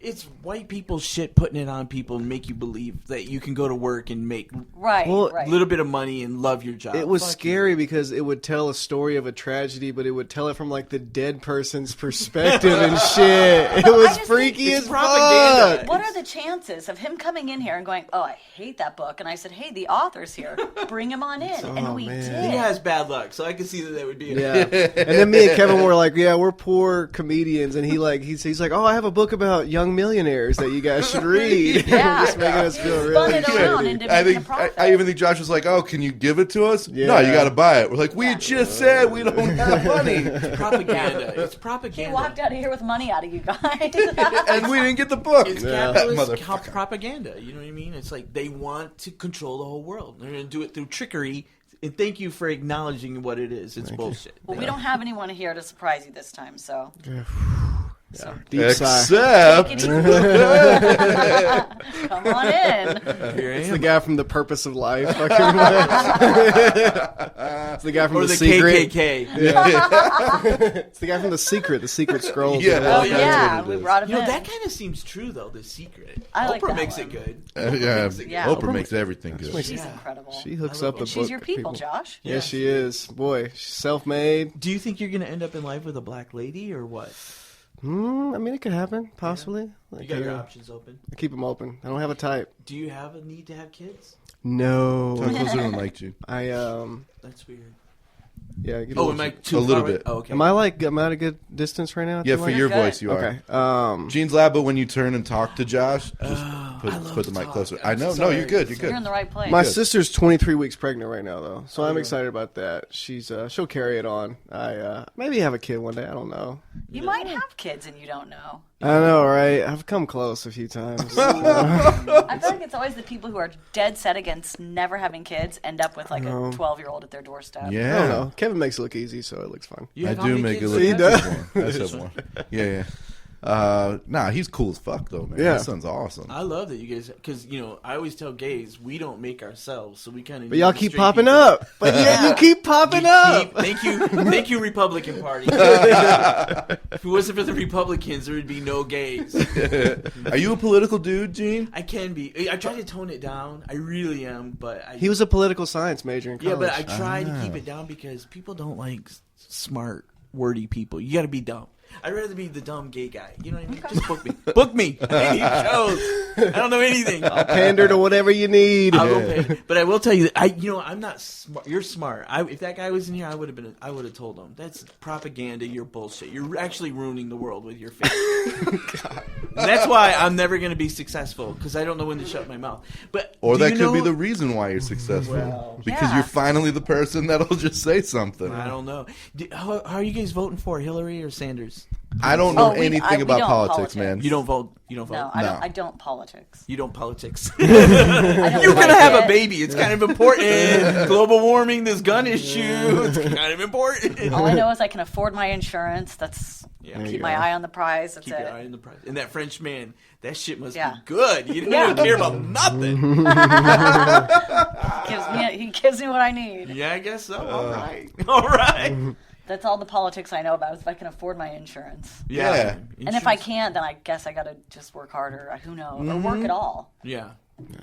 it's white people's shit, putting it on people and make you believe that you can go to work and make Right, Well, right. a little bit of money and love your job. It was Fuck scary because it would tell a story of a tragedy, but it would tell it from like the dead person's perspective and shit. It was just freaky think as it's propaganda. fuck. What are the chances of him coming in here and going, "Oh, I hate that book," and I said, "Hey, the author's here. Bring him on in," and we man. did. He has bad luck, so I can see that would be Yeah, and then me and Kevin were like, "Yeah, we're poor comedians," and he's like, "Oh, I have a book about young millionaires that you guys should read." Yeah. Just making us feel Spun really it around shitty. into I making think a profit. I even think Josh was like, "Oh, can you give it to us?" Yeah. No, you got to buy it. We're like, "We just said we don't have money, propaganda. It's He propaganda. walked out of here with money out of you guys. and we didn't get the book." It's That capitalist motherfucker. propaganda. You know what I mean? It's like they want to control the whole world. They're going to do it through trickery. And thank you for acknowledging what it is. It's bullshit. Well, we don't have anyone here to surprise you this time, so. Deep sigh. Except, Take it easy. Come on in. Here I It's am. the guy from The Purpose of Life. It's the guy from Or The the Secret. KKK. It's the guy from The Secret. The Secret Scrolls. Yeah. Oh, That's yeah, what it we is. brought him You know, in. that kind of seems true, though, The Secret. I like Oprah that makes one. it good. Yeah. Oprah makes everything good. She's incredible. She hooks up the She's book your to people, Josh. Yes, she is. Boy, she's self-made. Do you think you're going to end up in life with a black lady or what? I mean, it could happen, possibly. You Like, got your options open. I keep them open. I don't have a type. Do you have a need to have kids? No. Tom Closer liked you. I That's weird. yeah. Get Oh, am I too A little far away? bit. Oh, okay. Am I at a good distance right now? Yeah, Too for much? your good. voice, you are. Okay. Gene's loud, but when you turn and talk to Josh, just love put the to mic talk. closer. I'm I know. No, sorry. you're good. You're You're in good. the right place. My Good. sister's 23 weeks pregnant right now, though, so I'm excited about that. She's she'll carry it on. I maybe have a kid one day. I don't know. You might have kids and you don't know. I know, right? I've come close a few times. I feel like it's always the people who are dead set against never having kids end up with like a 12-year-old at their doorstep. I don't Yeah, know. Kevin makes it look easy, so it looks fun. You I have how do many make it kids? look. He does. I said one. Yeah. Nah, he's cool as fuck though, man. Yeah. That sounds awesome. I love that you guys, because I always tell gays we don't make ourselves, so we kind of. But y'all keep popping up. But yeah, you keep popping up. Thank you, Republican Party. If it wasn't for the Republicans, there would be no gays. Are you a political dude, Gene? I can be. I try to tone it down. I really am, but He was a political science major in yeah, college. but I try to keep it down because people don't like smart, wordy people. You got to be dumb. I'd rather be the dumb gay guy. You know what I mean? Just book me. Book me. I need shows. I don't know anything. Pander to whatever you need. I'll go pay. But I will tell you that I'm not smart. You're smart. If that guy was in here, I would have told him that's propaganda. You're bullshit. You're actually ruining the world with your face. And that's why I'm never going to be successful because I don't know when to shut my mouth. But Or do that you could be know- the reason why you're successful. Because Yeah. you're finally the person that'll just say something. I don't know. How are you guys voting for, Hillary or Sanders? I don't know we anything we about don't politics, man. You don't vote. You don't vote. No, I don't politics. You don't politics. I don't You're like gonna have it. a baby. It's kind of important. Global warming, this gun issue. It's kind of important. All I know is I can afford my insurance. That's Yeah. keep my eye on the prize. That's Keep it. your eye on the prize. And that French man, that shit must Yeah. be good. You don't Yeah. care about nothing. He gives me what I need. Yeah, I guess so. All right. All right. That's all the politics I know about is if I can afford my insurance. Yeah. And if I can't, then I guess I got to just work harder. Who knows? Or work at all. Yeah.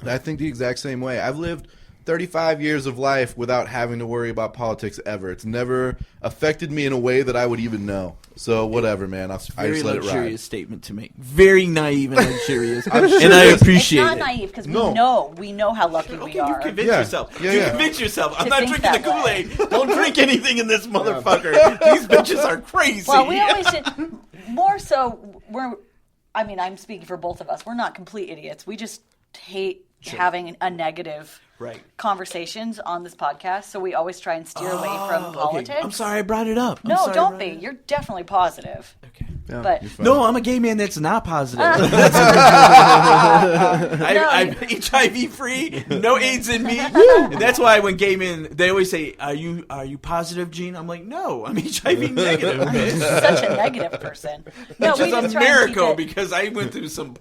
I think the exact same way. I've lived 35 years of life without having to worry about politics ever. It's never affected me in a way that I would even know. So whatever, man. I Very just let it luxurious ride. statement to make. Very naive and luxurious. I'm sure and I it is. appreciate It's not it. naive because No. we know how lucky we Okay, are. you convince Yeah. yourself. Yeah, you yeah. convince yourself. I'm To not think drinking the that way. Kool-Aid. Don't drink anything in this motherfucker. These bitches are crazy. Well, we always should. More so, I'm speaking for both of us. We're not complete idiots. We just hate having a negative Right. conversations on this podcast, so we always try and steer away from Okay. politics. I'm sorry I brought it up. I'm No, sorry I don't brought be. it up. You're definitely positive. Okay. Yeah. But No, I'm a gay man that's not positive. I'm HIV free, no AIDS in me. And that's why when gay men, they always say, "Are you positive, Gene?" I'm like, "No, I'm HIV negative." I'm such a negative person. No, Which is we a just try and keep miracle it- because I went through some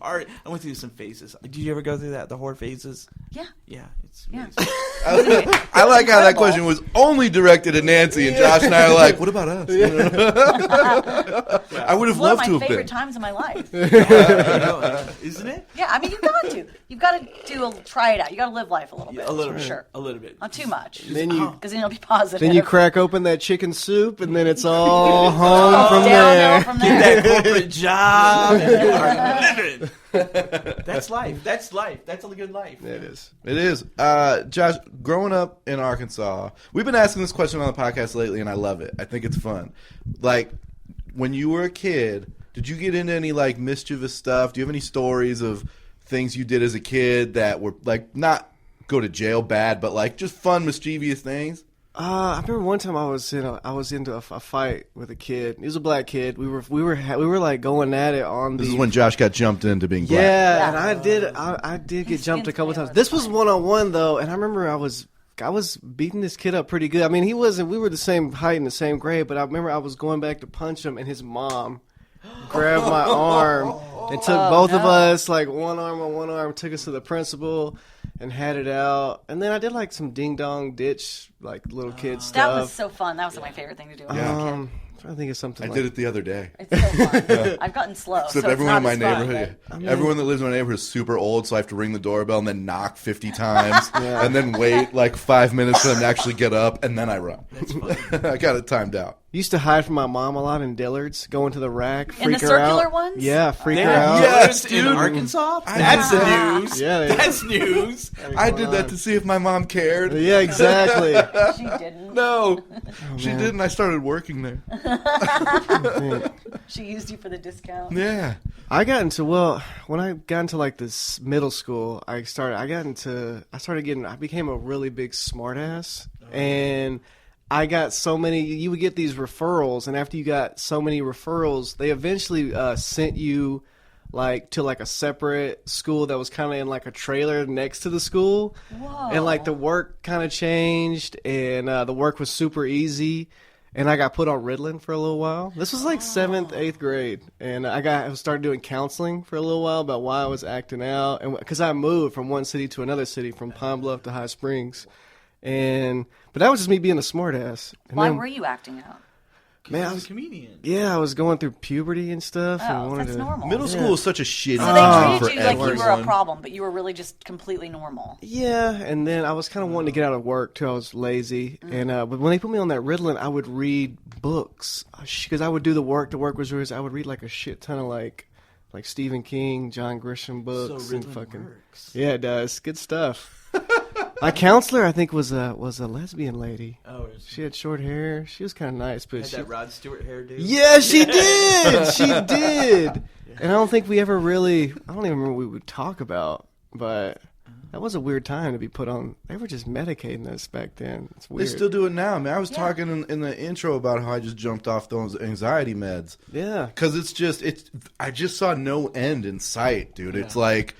phases. Did you ever go through that? The whore phases? Yeah. Yeah, it's Yeah. I like how that question was only directed at Nancy, and Josh and I are like, "What about us?" I would have One of loved to my have favorite been. times of my life. isn't it? Yeah, I mean, you've got to try it out. You got to live life a little bit. A little for bit, sure. a little bit. Not too much. Then you Because then you'll be positive. then you crack open that chicken soup, and then it's all home from downhill there. from Get there. that corporate job. And you are living. That's life. That's life. That's a good life. It is. It is. Josh, growing up in Arkansas, we've been asking this question on the podcast lately, and I love it. I think it's fun. Like, when you were a kid, did you get into any, like, mischievous stuff? Do you have any stories of things you did as a kid that were, like, not go to jail bad, but, like, just fun, mischievous things? I remember one time I was into a fight with a kid. He was a black kid. We were like going at it on This is when Josh got jumped into being black. Yeah, and I did get jumped a couple times. This was 1-on-1 though, and I remember I was beating this kid up pretty good. I mean, we were the same height and the same grade, but I remember I was going back to punch him, and his mom grabbed my arm and took both of us, like one arm on one arm, took us to the principal and had it out. And then I did like some ding dong ditch, like little kid stuff. That was so fun. That was my favorite thing to do when I was a kid. I'm trying to think of something. I did it the other day. It's so fun. I've gotten slow. Except so everyone in my it's not as fun, neighborhood, but- everyone that lives in my neighborhood is super old, so I have to ring the doorbell and then knock 50 times, and then wait like 5 minutes for them to actually get up, and then I run. That's funny. I got it timed out. Used to hide from my mom a lot in Dillard's, go into the rack, freak In the her circular out. ones? Yeah, freak They her have out. Dillard's in dude. Arkansas? I That's did news. Yeah, they- That's news. I did that to see if my mom cared. Yeah, exactly. She didn't. No, she didn't. I started working there. She used you for the discount. Yeah. when I got into like this middle school, I became a really big smartass, and I got so many. You would get these referrals, and after you got so many referrals, they eventually sent you like to like a separate school that was kind of in like a trailer next to the school. Whoa. And like the work kind of changed, and the work was super easy. And I got put on Ritalin for a little while. This was like 7th, 8th grade, and I started doing counseling for a little while about why I was acting out, and because I moved from one city to another city, from Pine Bluff to High Springs, but that was just me being a smartass. And Why then, were you acting out? man, I I was was a comedian. I was going through puberty and stuff. and Oh, wanted that's to, normal. Middle school is such a shitty So time they for treated you like you were a everyone. problem, but you were really just completely normal. Yeah, and then I was kind of wanting to get out of work too. I was lazy, and but when they put me on that Ritalin, I would read books because I would do the work. The work was yours. I would read like a shit ton of like Stephen King, John Grisham books, So and Ritalin fucking works. yeah, it does good stuff. My counselor, I think, was a lesbian lady. Oh, She had short hair. She was kind of nice, but had she that Rod Stewart hairdo. yeah, she did. She did. And I don't think we ever really. I don't even remember what we would talk about, but. That was a weird time to be put on. They were just medicating us back then. It's They weird. still do it now, man. I was talking in the intro about how I just jumped off those anxiety meds. Yeah. Because I just saw no end in sight, dude. It's like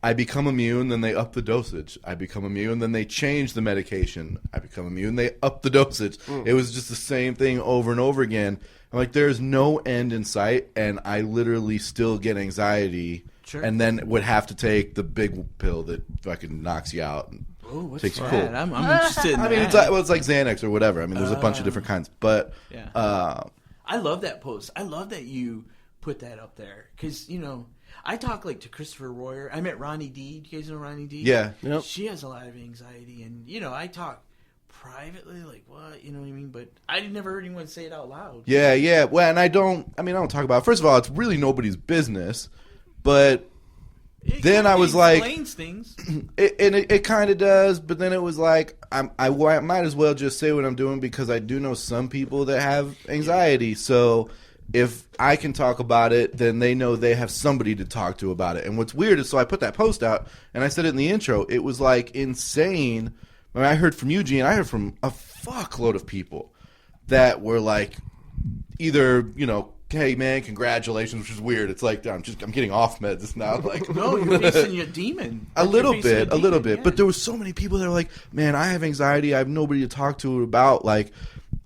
I become immune, then they up the dosage. I become immune, then they change the medication. I become immune, they up the dosage. It was just the same thing over and over again. I'm like, there's no end in sight, and I literally still get anxiety. Sure. And then would have to take the big pill that fucking knocks you out. And Oh, what's takes that? cool. I'm interested in I mean, that. it's like Xanax or whatever. I mean, there's a bunch of different kinds. But Yeah. I love that post. I love that you put that up there because I talk like to Christopher Royer. I met Ronnie D. Do you guys know Ronnie D? Yeah. Yep. She has a lot of anxiety, and I talk privately, like what you know what I mean. But I never heard anyone say it out loud. yeah. Well, and I don't talk about it. First of all, it's really nobody's business. But then I was like, explains things. it kind of does. But then it was like, I might as well just say what I'm doing because I do know some people that have anxiety. So if I can talk about it, then they know they have somebody to talk to about it. And what's weird is, so I put that post out, and I said it in the intro. It was like insane. When I heard from Eugene, I heard from a fuckload of people that were like either, hey man, congratulations, which is weird. It's like I'm getting off meds. It's not like No, you're facing your demon. a little bit. Yeah. But there were so many people that are like, man, I have anxiety. I have nobody to talk to it about. Like,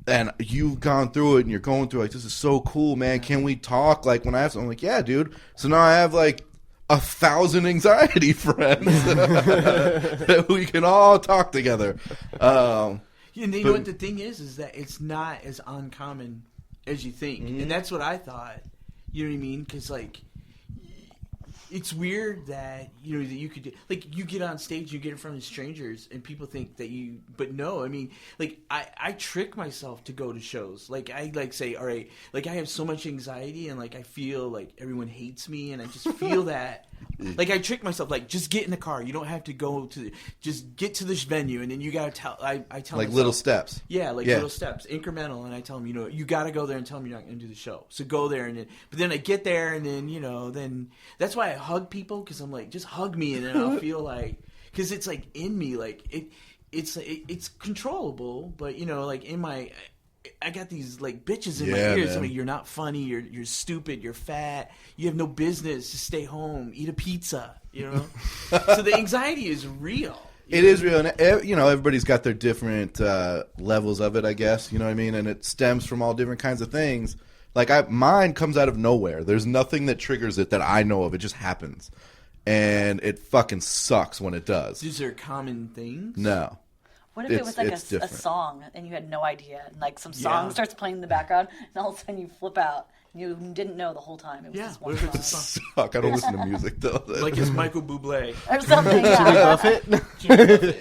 and you've gone through it, and you're going through. Like, this is so cool, man. Can we talk? Like, when I have, I'm like, yeah, dude. So now I have like 1,000 anxiety friends that we can all talk together. And you know what the thing is that it's not as uncommon as you think, and that's what I thought. You know what I mean? Because like, it's weird that that you could like you get on stage, you get in front of strangers, and people think that you. But no, I mean, like I trick myself to go to shows. Like I like say, all right, like I have so much anxiety, and like I feel like everyone hates me, and I just feel that. Like I trick myself, like just get in the car. You don't have to go to, just get to this venue, and then you gotta tell. I tell like myself, little steps. Yeah, little steps, incremental, and I tell them, you gotta go there and tell them you're not gonna do the show. So go there, and then, but then I get there, and then then that's why I hug people, because I'm like, just hug me, and then I'll feel like, because it's like in me, like it's controllable, but like in my. I got these like bitches in my ears. I mean, you're not funny. You're stupid. You're fat. You have no business. Just stay home. Eat a pizza. So the anxiety is real. It is real, and everybody's got their different levels of it, I guess. You know what I mean? And it stems from all different kinds of things. Like mine comes out of nowhere. There's nothing that triggers it that I know of. It just happens, and it fucking sucks when it does. Is there common things? No. What if it was like a song and you had no idea, and like some song starts playing in the background, and all of a sudden you flip out? You didn't know the whole time. It was just one what if song. it's a song? Fuck, I don't listen to music though. Like it's Michael Bublé. Or something.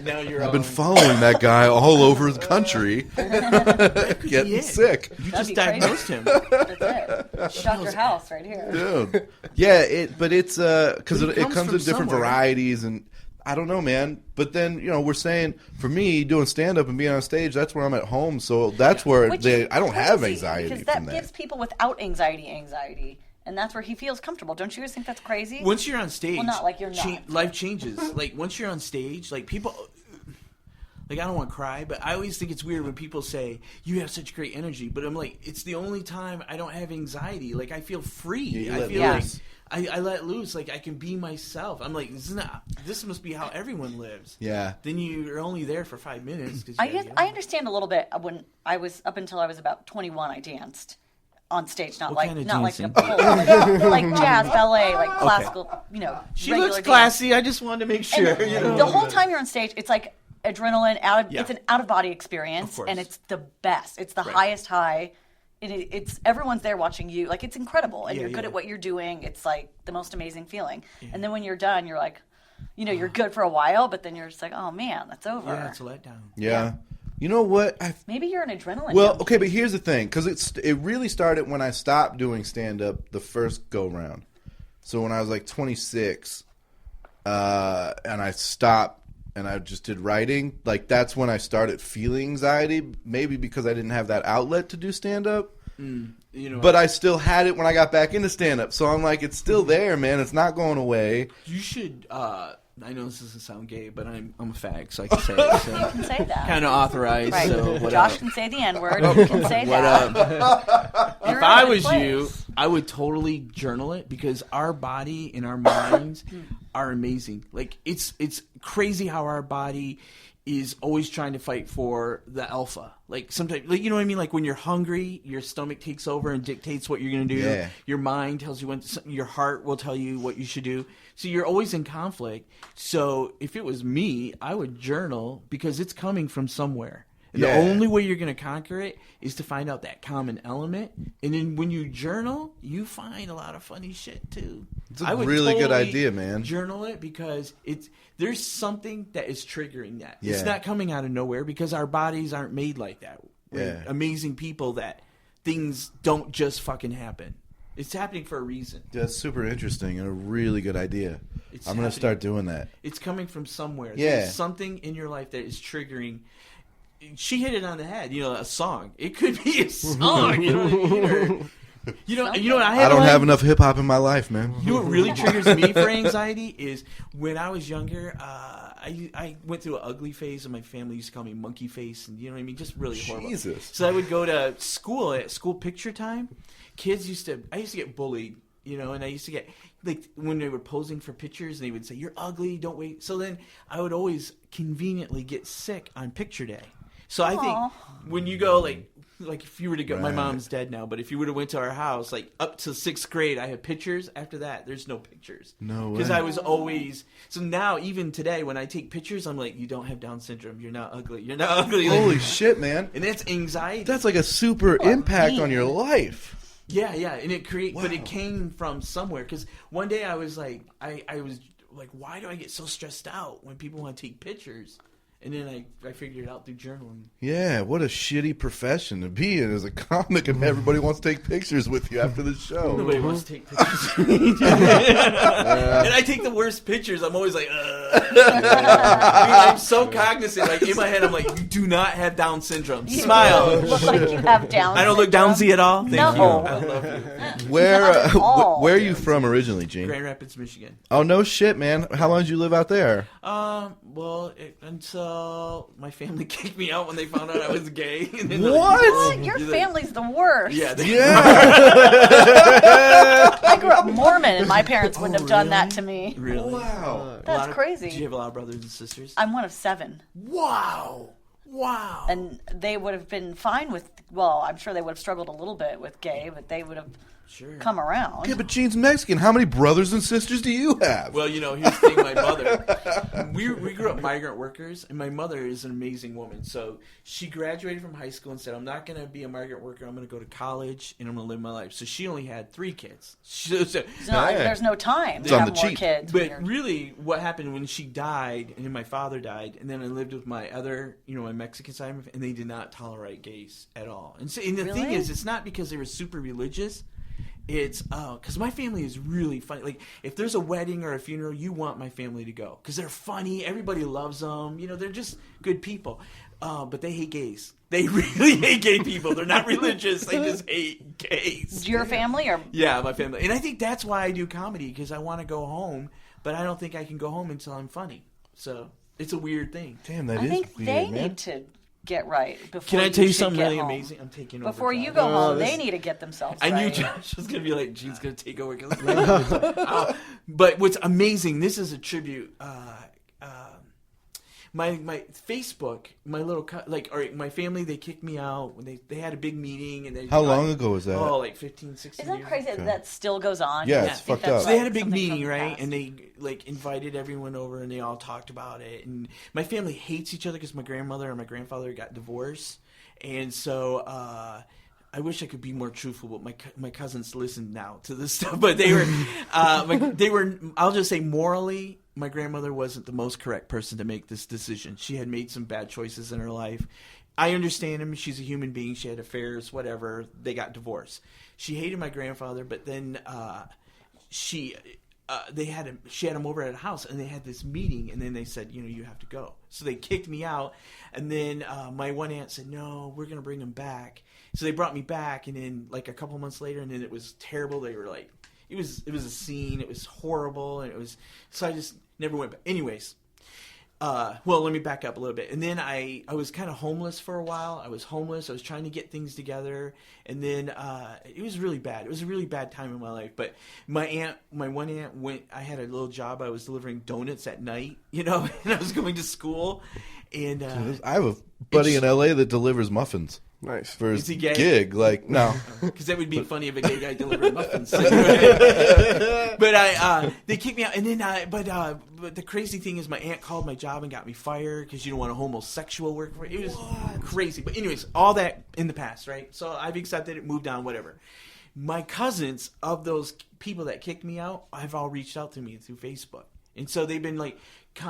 Now you're I've been following that guy all over the country, getting sick. You That'd just be diagnosed him. That's it. Shut your house right here. Dude. Yeah, but it's because But it it comes comes from in different somewhere. varieties, and I don't know, man. But then we're saying for me doing stand up and being on stage, that's where I'm at home. So that's where Which is I don't have crazy, anxiety because from that that. gives people without anxiety, and that's where he feels comfortable. Don't you guys think that's crazy? Once you're on stage, Well, not like you're not. life changes. Like once you're on stage, like people. Like, I don't want to cry, but I always think it's weird when people say, you have such great energy. But I'm like, it's the only time I don't have anxiety. Like, I feel free. I feel like I let loose. Like, I can be myself. I'm like, this must be how everyone lives. Yeah. Then you're only there for 5 minutes. I understand a little bit. When I was, up until I was about 21, I danced on stage. Not What like kind of not like dancing? a pole, like jazz, ballet, like classical, She regular looks dance. classy. I just wanted to make sure. And the whole time you're on stage, it's like adrenaline Yeah. it's an out of body experience, Of course. and it's the best. It's the highest high. It's everyone's there watching you. Like, it's incredible, and you're good at what you're doing. It's like the most amazing feeling. And then when you're done, you're like, you're good for a while, but then you're just like, oh man, that's over. Yeah, it's a letdown. Yeah. You know what? Maybe you're an adrenaline. Well, junkie. okay, but here's the thing, because it really started when I stopped doing stand up the first go round. So when I was like 26, and I stopped. And I just did writing. Like, that's when I started feeling anxiety. Maybe because I didn't have that outlet to do stand-up. But I still had it when I got back into stand-up. So I'm like, it's still there, man. It's not going away. You should. I know this doesn't sound gay, but I'm a fag, so I can say it. So. You can say that. Kind of authorized. Right. So what Josh up? can say the N-word. You can say What that. up? You're If I in a was place. you, I would totally journal it, because our body and our minds are amazing. Like, it's crazy how our body is always trying to fight for the alpha. Like, sometimes, like, you know what I mean? Like, when you're hungry, your stomach takes over and dictates what you're going to do. Yeah. Your mind tells you your heart will tell you what you should do. So you're always in conflict. So if it was me, I would journal, because it's coming from somewhere. And the only way you're going to conquer it is to find out that common element. And then when you journal, you find a lot of funny shit, too. It's a really good idea, man. Journal it, because there's something that is triggering that. Yeah. It's not coming out of nowhere, because our bodies aren't made like that. We're Yeah. amazing people that things don't just fucking happen. It's happening for a reason. That's super interesting and a really good idea. It's I'm going to happening. start doing that. It's coming from somewhere. Yeah. There's something in your life that is triggering. She hit it on the head. A song. It could be a song. You know what I mean? You know something. what I don't have enough hip hop in my life, man. You know what really triggers me for anxiety is when I was younger, I went through an ugly phase, and my family used to call me monkey face, and you know what I mean, just really horrible. Jesus. So I would go to school at school picture time. I used to get bullied, you know, and I used to get like when they were posing for pictures, they would say, "You're ugly, don't wait." So then I would always conveniently get sick on picture day. So I think when you go like if you were to go, my mom's dead now, but if you would have went to our house, like up to 6th grade, I have pictures. After that, there's no pictures. No way. Because I was always, so now even today when I take pictures, I'm like, you don't have Down syndrome. You're not ugly. You're not ugly. Holy shit, man. And that's anxiety. That's like a super impact on your life. Yeah, and it but it came from somewhere. Because one day I was like, I was like, why do I get so stressed out when people want to take pictures? And then I figured it out through journaling. Yeah, what a shitty profession to be in as a comic if everybody wants to take pictures with you after the show. Nobody wants to take pictures. And I take the worst pictures. I'm always like, I'm so cognizant. Like in my head, I'm like, you do not have Down syndrome. Smile. You look like you have Down I don't look syndrome. Downsy at all. Thank No. you. I love you. Where are you from originally, Gene? Grand Rapids, Michigan. Oh, no shit, man. How long did you live out there? Well, until my family kicked me out when they found out I was gay. And then What? Your family's the worst. Yeah. I grew up Mormon, and my parents wouldn't have done that to me. Really? Wow. That's crazy. Do you have a lot of brothers and sisters? I'm one of 7. Wow. And they would have been fine with, well, I'm sure they would have struggled a little bit with gay, but they would have come around. Yeah, but Gene's Mexican. How many brothers and sisters do you have? Well, you know, here's the thing. My mother, we grew up migrant workers, and my mother is an amazing woman. So she graduated from high school and said, I'm not going to be a migrant worker. I'm going to go to college, and I'm going to live my life. So she only had 3 kids. It's not like there's no time It's to on have the more cheap. kids. But really, what happened when she died, and then my father died, and then I lived with my other, you know, my Mexican side, and they did not tolerate gays at all. And, so, and the thing is, it's not because they were super religious. It's because my family is really funny. Like, if there's a wedding or a funeral, you want my family to go because they're funny. Everybody loves them. You know, they're just good people. But they hate gays. They really hate gay people. They're not religious. They just hate gays. Your family or Yeah, my family. And I think that's why I do comedy, because I want to go home, but I don't think I can go home until I'm funny. So it's a weird thing. Damn, that I is think weird, they man. need to get right before. Can I tell you should something get really home. amazing? I'm taking over. Before you Josh. go home, they need to get themselves I right. knew Josh was going to be like, Gene's going to take over. But what's amazing, this is a tribute. My Facebook, my little my family, they kicked me out when they had a big meeting, and they How long ago was that? Oh, like 15, 16 Isn't that years. crazy that still goes on? Yeah, I it's think fucked that's up. So they had a big something from meeting, the right? past. And they invited everyone over, and they all talked about it. And my family hates each other because my grandmother and my grandfather got divorced, and so I wish I could be more truthful, but my cousins listen now to this stuff. But they were I'll just say morally, my grandmother wasn't the most correct person to make this decision. She had made some bad choices in her life. I understand him. She's a human being. She had affairs, whatever. They got divorced. She hated my grandfather, but then she had him over at a house, and they had this meeting, and then they said, you have to go. So they kicked me out, and then my one aunt said, no, we're going to bring him back. So they brought me back, and then like a couple months later, and then it was terrible. They were like, it was a scene. It was horrible, and so I just never went back. Anyways, well, let me back up a little bit. And then I was kind of homeless for a while. I was homeless. I was trying to get things together. And then it was really bad. It was a really bad time in my life. But my one aunt I had a little job. I was delivering donuts at night, and I was going to school. And I have a buddy in LA that delivers muffins. Nice. For his Is he gay? gig. Like, no. Because that would be funny if a gay guy delivered muffins. But they kicked me out, and then but the crazy thing is, my aunt called my job and got me fired because you don't want a homosexual work for it. It was crazy. But anyways, all that in the past, right? So I've accepted it, moved on, whatever. My cousins of those people that kicked me out, have all reached out to me through Facebook, and so they've been like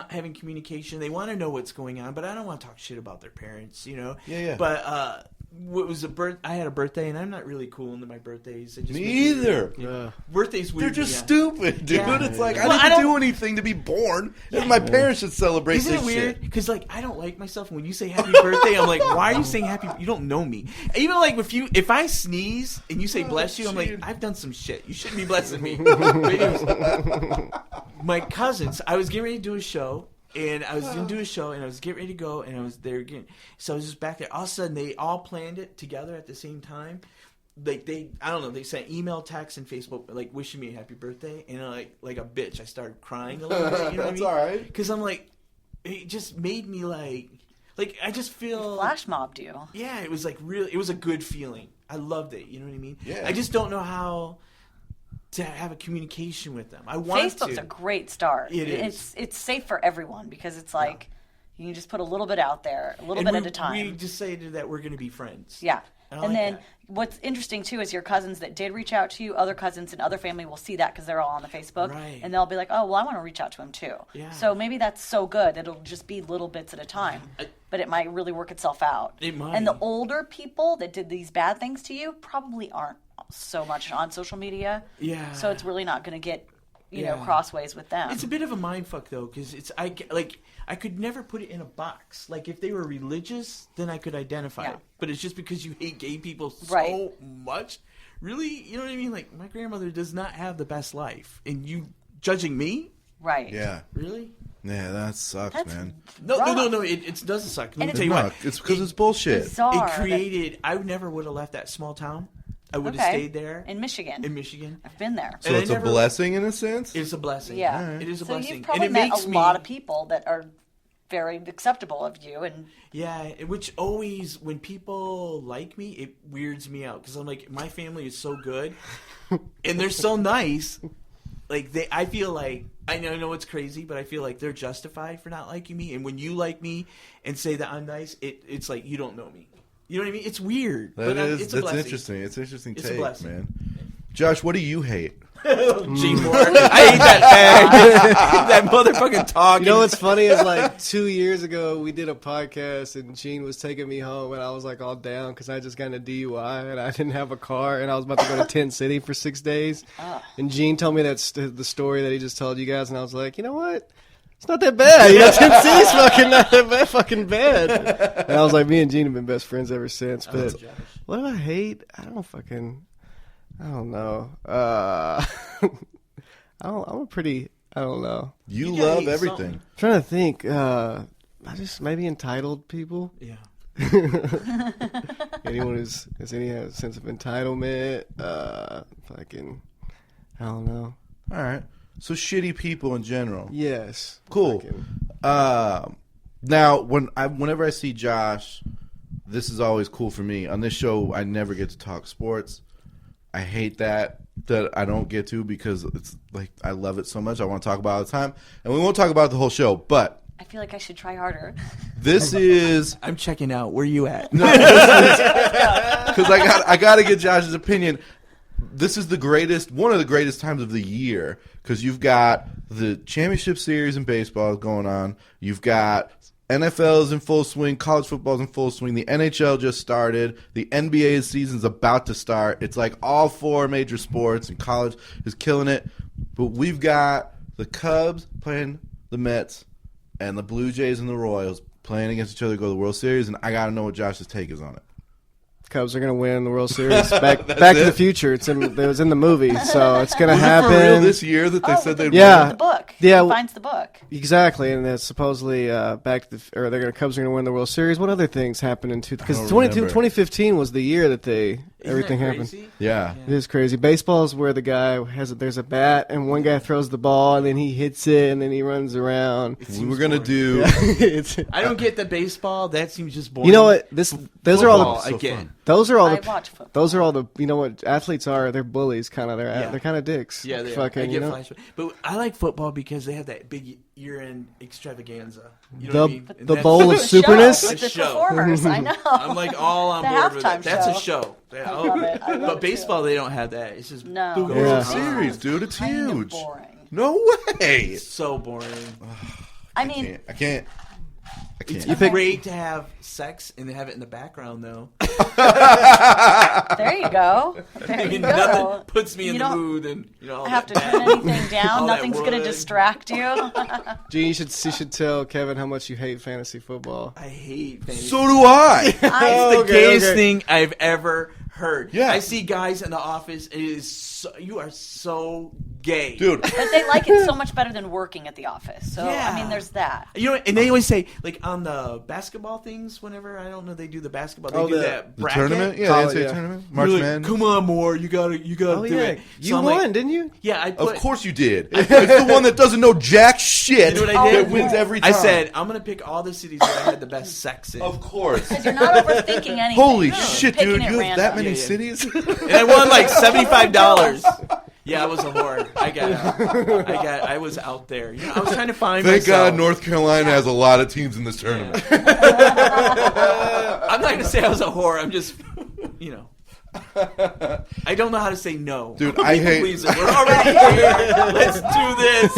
having communication. They want to know what's going on, but I don't want to talk shit about their parents, Yeah. But what was I had a birthday, and I'm not really cool into my birthdays. Me either. Birthdays weird. They're just stupid, dude. Yeah. It's like, Well, I didn't do anything to be born. And my parents should celebrate Isn't this it weird? shit. Because like I don't like myself. And when you say happy birthday, I'm like, why are you saying happy? You don't know me. Even like if I sneeze and you say bless you, I'm like, I've done some shit. You shouldn't be blessing me. But anyways, my cousins, I was getting ready to do a show. And I was going to do a show, and I was getting ready to go, and I was there again. So I was just back there. All of a sudden, they all planned it together at the same time. Like I don't know, they sent email, text, and Facebook, like wishing me a happy birthday. And like a bitch, I started crying a little bit. You know what I mean? That's all right. Because I'm like, it just made me like I just feel Flash mobbed you. Yeah, it was like really, it was a good feeling. I loved it. You know what I mean? Yeah. I just don't know how to have a communication with them. I want Facebook's to. a great start. It is. It's safe for everyone because it's like you can just put a little bit out there, a little bit at a time. We just say that we're going to be friends. Yeah. I And like then that. what's interesting too is your cousins that did reach out to you, other cousins and other family will see that because they're all on the Facebook, Right. and they'll be like, "Oh, well, I want to reach out to him too." Yeah. So maybe that's so good that it'll just be little bits at a time, but it might really work itself out. It might. And the older people that did these bad things to you probably aren't so much on social media. Yeah. So it's really not going to get you know Yeah. crossways with them. It's a bit of a mind fuck though, because I could never put it in a box. Like if they were religious, then I could identify Yeah. it. But it's just because you hate gay people so Right. much. Really, you know what I mean? Like my grandmother does not have the best life, and you judging me? right. Yeah. Really? Yeah, that sucks, That's man. No. rough. It doesn't suck. Let me And tell you what. It's because it's bullshit. Bizarre. It created. I never would have left that small town. I would have Okay. stayed there in Michigan. in Michigan. I've been there. So And I it's never- a blessing in a sense? It's a blessing. Yeah. It is a So blessing, you've probably and it met makes a me, lot of people that are very acceptable of you, and Yeah, which always, when people like me, it weirds me out because I'm like, my family is so good, and they're so nice. Like I feel like I know it's crazy, but I feel like they're justified for not liking me. And when you like me and say that I'm nice, it's like you don't know me. You know what I mean? It's weird. But it's a That's blessing. interesting. It's an interesting It's a take, blessing. man. Josh, what do you hate? Gene Moore. I hate that bag. That motherfucking talk. You know what's funny is like 2 years ago we did a podcast and Gene was taking me home and I was like all down because I just got in a DUI and I didn't have a car and I was about to go to Tent City for 6 days. And Gene told me the story that he just told you guys and I was like, you know what? It's not that bad. You know, Tent City's fucking not that bad, fucking bad. And I was like, me and Gene have been best friends ever since. But what do I hate? I don't know. I'm a pretty. I don't know. You gotta love hate everything. something. I'm trying to think. I just maybe entitled people. Yeah. Anyone who's has any sense of entitlement. Fucking. I don't know. All right. So shitty people in general. Yes. Cool. Fucking- Now, whenever I see Josh, this is always cool for me. On this show, I never get to talk sports. I hate that I don't get to because it's like I love it so much. I want to talk about it all the time, and we won't talk about it the whole show. But I feel like I should try harder. this is I'm checking out. Where you at? because I got to get Josh's opinion. This is one of the greatest times of the year because you've got the championship series in baseball going on. You've got NFL is in full swing. College football is in full swing. The NHL just started. The NBA season's about to start. It's like all four major sports, and college is killing it. But we've got the Cubs playing the Mets, and the Blue Jays and the Royals playing against each other to go to the World Series, and I got to know what Josh's take is on it. Cubs are gonna win the World Series. Back to the Future. It was in the movie, so it's gonna happen. For real this year that they said they'd Yeah. The book. Yeah. He finds the book. Exactly, and it's supposedly Cubs are going to win the World Series. What other things happened in because don't remember. 2015 was the year that everything happened. Yeah. It is crazy. Baseball is where the guy there's a bat and one guy throws the ball and then he hits it and then he runs around. We were going to do... I don't get the baseball. That seems just boring. You know what? Those are all Football, the I get. those are all I the watch football. those are all the you know what athletes are. They're bullies, kind of. They're kind of dicks. Yeah, they fucking. I get You know? flashbacks. But I like football because they have that big year-end extravaganza. You know The what I mean? And the that's- bowl of The show superness. with the show. performers. I know. I'm like all on The board with halftime it. That's a show. show. I love it. I love But it baseball, too. they don't have that. It's just No. boom, World Yeah. Series, dude. It's Kind of huge. boring. No way. so boring. I mean, I can't It's You pick- great to have sex and have it in the background, though. There you go. There I you mean, go. nothing puts me in You the don't mood, and all have to that turn anything down. all that Nothing's going to wood. distract you. Gene, you should tell Kevin how much you hate fantasy football. I hate fantasy. So do I. It's the Okay, gayest okay. thing I've ever heard. Yeah. I see guys in the office. It is you are so gay, Dude, But they like it so much better than working at the office. So, Yeah. I mean, there's that. You know, and they always say, like, on the basketball things, whenever, I don't know, they do the basketball, they Oh, do the that the bracket. tournament? Yeah, College, the NCAA yeah. tournament? You're March like, Madness? come on, more, you gotta Oh do yeah, it. you So I'm won, like, didn't you? yeah, I put, Of course you did. It's the one that doesn't know jack shit You know what I did? that wins every time. I said, I'm gonna pick all the cities where I had the best sex in. Of course. Because you're not overthinking anything. Holy You're just shit, picking dude. it You have that random. many Yeah, yeah. cities? And I won like $75. Yeah, I was a whore. I was out there. You know, I was trying to find Thank myself. God North Carolina has a lot of teams in this tournament. I'm not gonna say I was a whore. I'm just, you know. I don't know how to say no. Dude, I hate- Please, we're already here. Let's do this.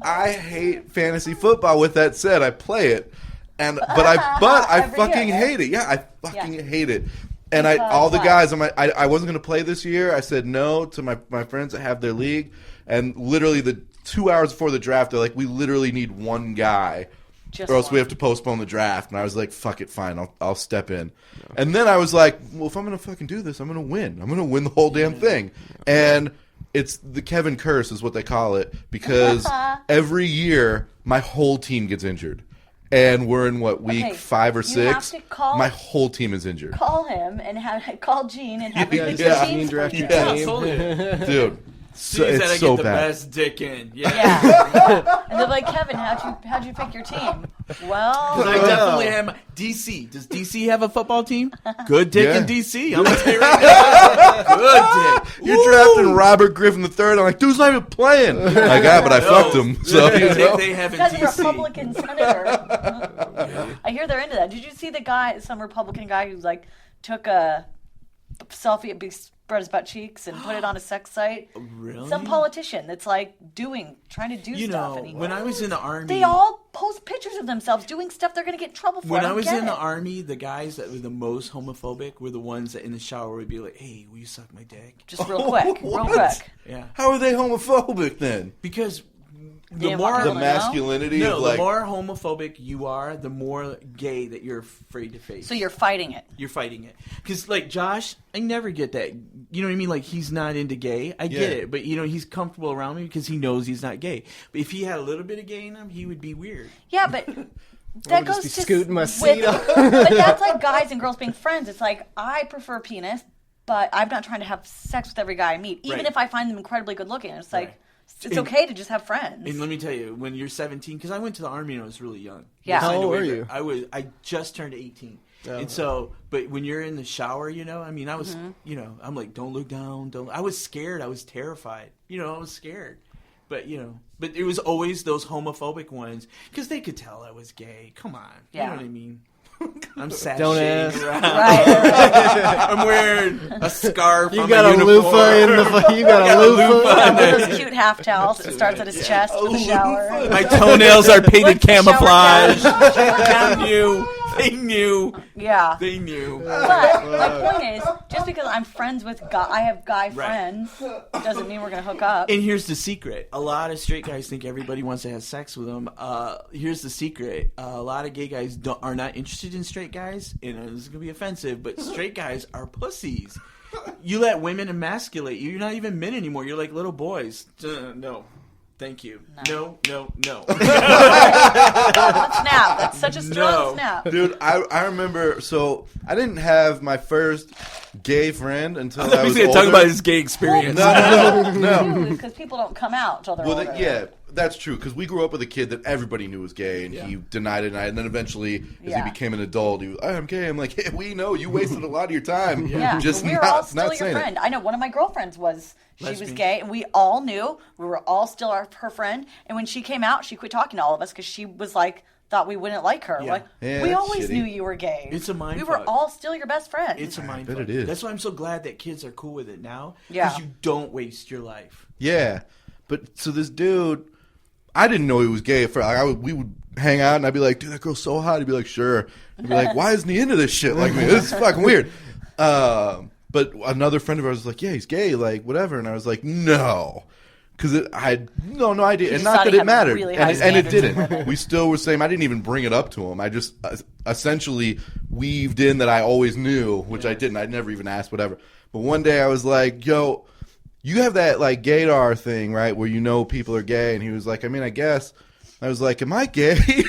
I hate fantasy football. With that said, I play it, but I Every fucking year. hate it. Yeah, I fucking hate it. And Because all the what? guys, I wasn't going to play this year. I said no to my friends that have their league, and literally the 2 hours before the draft, they're like, we literally need one guy, Just or else we one. have to postpone the draft. And I was like, fuck it, fine, I'll step in. And then I was like, well, if I'm going to fucking do this, I'm going to win. I'm going to win the whole damn thing. And it's the Kevin curse is what they call it, because every year my whole team gets injured. And we're in week Okay, 5 or you have 6? to call- My whole team is injured. Call him and call Gene and have him Yeah, pick yeah. your Gene teams. draft your Yeah. I team. told you. Dude, so, Sees that I it's so get the bad. best dick in. Yeah. Yeah. And they're like, Kevin, how'd you pick your team? Well, I definitely am. DC. Does DC have a football team? Good dick Yeah. in DC. I'm going to tell you right now. Good dick. You're drafting Robert Griffin III. I'm like, dude's not even playing. I got, but I fucked him. So Good you dick know. they have in because a DC. Republican senator. I hear they're into that. Did you see the guy, some Republican guy who like took a selfie, spread his butt cheeks and put it on a sex site? Really? Some politician that's like trying to do You stuff. know, and he, when I was in the Army... they all post pictures of themselves doing stuff they're going to get in trouble for. When I don't was get in the it. Army, the guys that were the most homophobic were the ones that in the shower would be like, hey, will you suck my dick? Just real quick, real What? quick. Yeah. How are they homophobic then? Because the didn't more... want The people to know? masculinity No, of the like, more homophobic you are, the more gay that you're afraid to face. So you're fighting it. You're fighting it. Because, like, Josh, I never get that. You know what I mean? Like, he's not into gay. I get Yeah. it. But, you know, he's comfortable around me because he knows he's not gay. But if he had a little bit of gay in him, he would be weird. Yeah, but that would goes just be to scooting my with- seat up. But that's like guys and girls being friends. It's like I prefer penis, but I'm not trying to have sex with every guy I meet, even Right. if I find them incredibly good looking. It's like Right. it's And- okay to just have friends. And let me tell you, when you're 17, because I went to the Army and I was really young. Yeah. How Signed a old were waiver. you? I just turned 18. Oh. And so, but when you're in the shower, you know, I mean, I was, you know, I'm like, don't look down, I was scared, I was terrified. You know, I was scared. But, you know, but it was always those homophobic ones, because they could tell I was gay. Come on. You Yeah. know what I mean? I'm sashaying Don't ask. around. right. I'm wearing a scarf. You on got my a uniform. loofah in the. You got a loofah. Those cute half towels that starts at his chest for the shower. My toenails are painted Like the shower camouflage. cap. They knew. They knew. Yeah. They knew. But my point is, just because I'm friends with I have guy Right. friends, doesn't mean we're gonna hook up. And here's the secret. A lot of straight guys think everybody wants to have sex with them. Here's the secret. A lot of gay guys are not interested in straight guys. And this is going to be offensive, but straight guys are pussies. You let women emasculate you. You're not even men anymore. You're like little boys. No. Thank you. No. Snap. That's such a strong No. snap. dude, I remember. So I didn't have my first gay friend until I was He's going to older. talk about his gay experience. No. Because people don't come out till they're Well, older. yeah, that's true. Because we grew up with a kid that everybody knew was gay, and Yeah. he denied it. And then eventually, as Yeah. he became an adult, he was, I'm gay. I'm like, hey, we know you wasted a lot of your time. Yeah, just but we were not, all still not your saying friend. I know one of my girlfriends was she was Lesbian. gay, and we all knew we were all still her friend. And when she came out, she quit talking to all of us because she was like thought we wouldn't like her. Yeah. Like Yeah, we that's always shitty. knew you were gay. It's a mind We were fuck. all still your best friends. It's a mind bet fuck. it is. That's why I'm so glad that kids are cool with it now. Yeah. Because you don't waste your life. Yeah, but so this dude, I didn't know he was gay. We would hang out, and I'd be like, dude, that girl's so hot. He'd be like, sure. I'd be like, why isn't he into this shit like me? This is fucking weird. But another friend of ours was like, yeah, he's gay, like, whatever. And I was like, no. Because I had no idea. And not that it mattered. Really and it didn't. We still were saying, I didn't even bring it up to him. I just essentially weaved in that I always knew, which I didn't. I'd never even asked, whatever. But one day I was like, yo, you have that, like, gaydar thing, right, where you know people are gay. And he was like, I mean, I guess. I was like, am I gay? He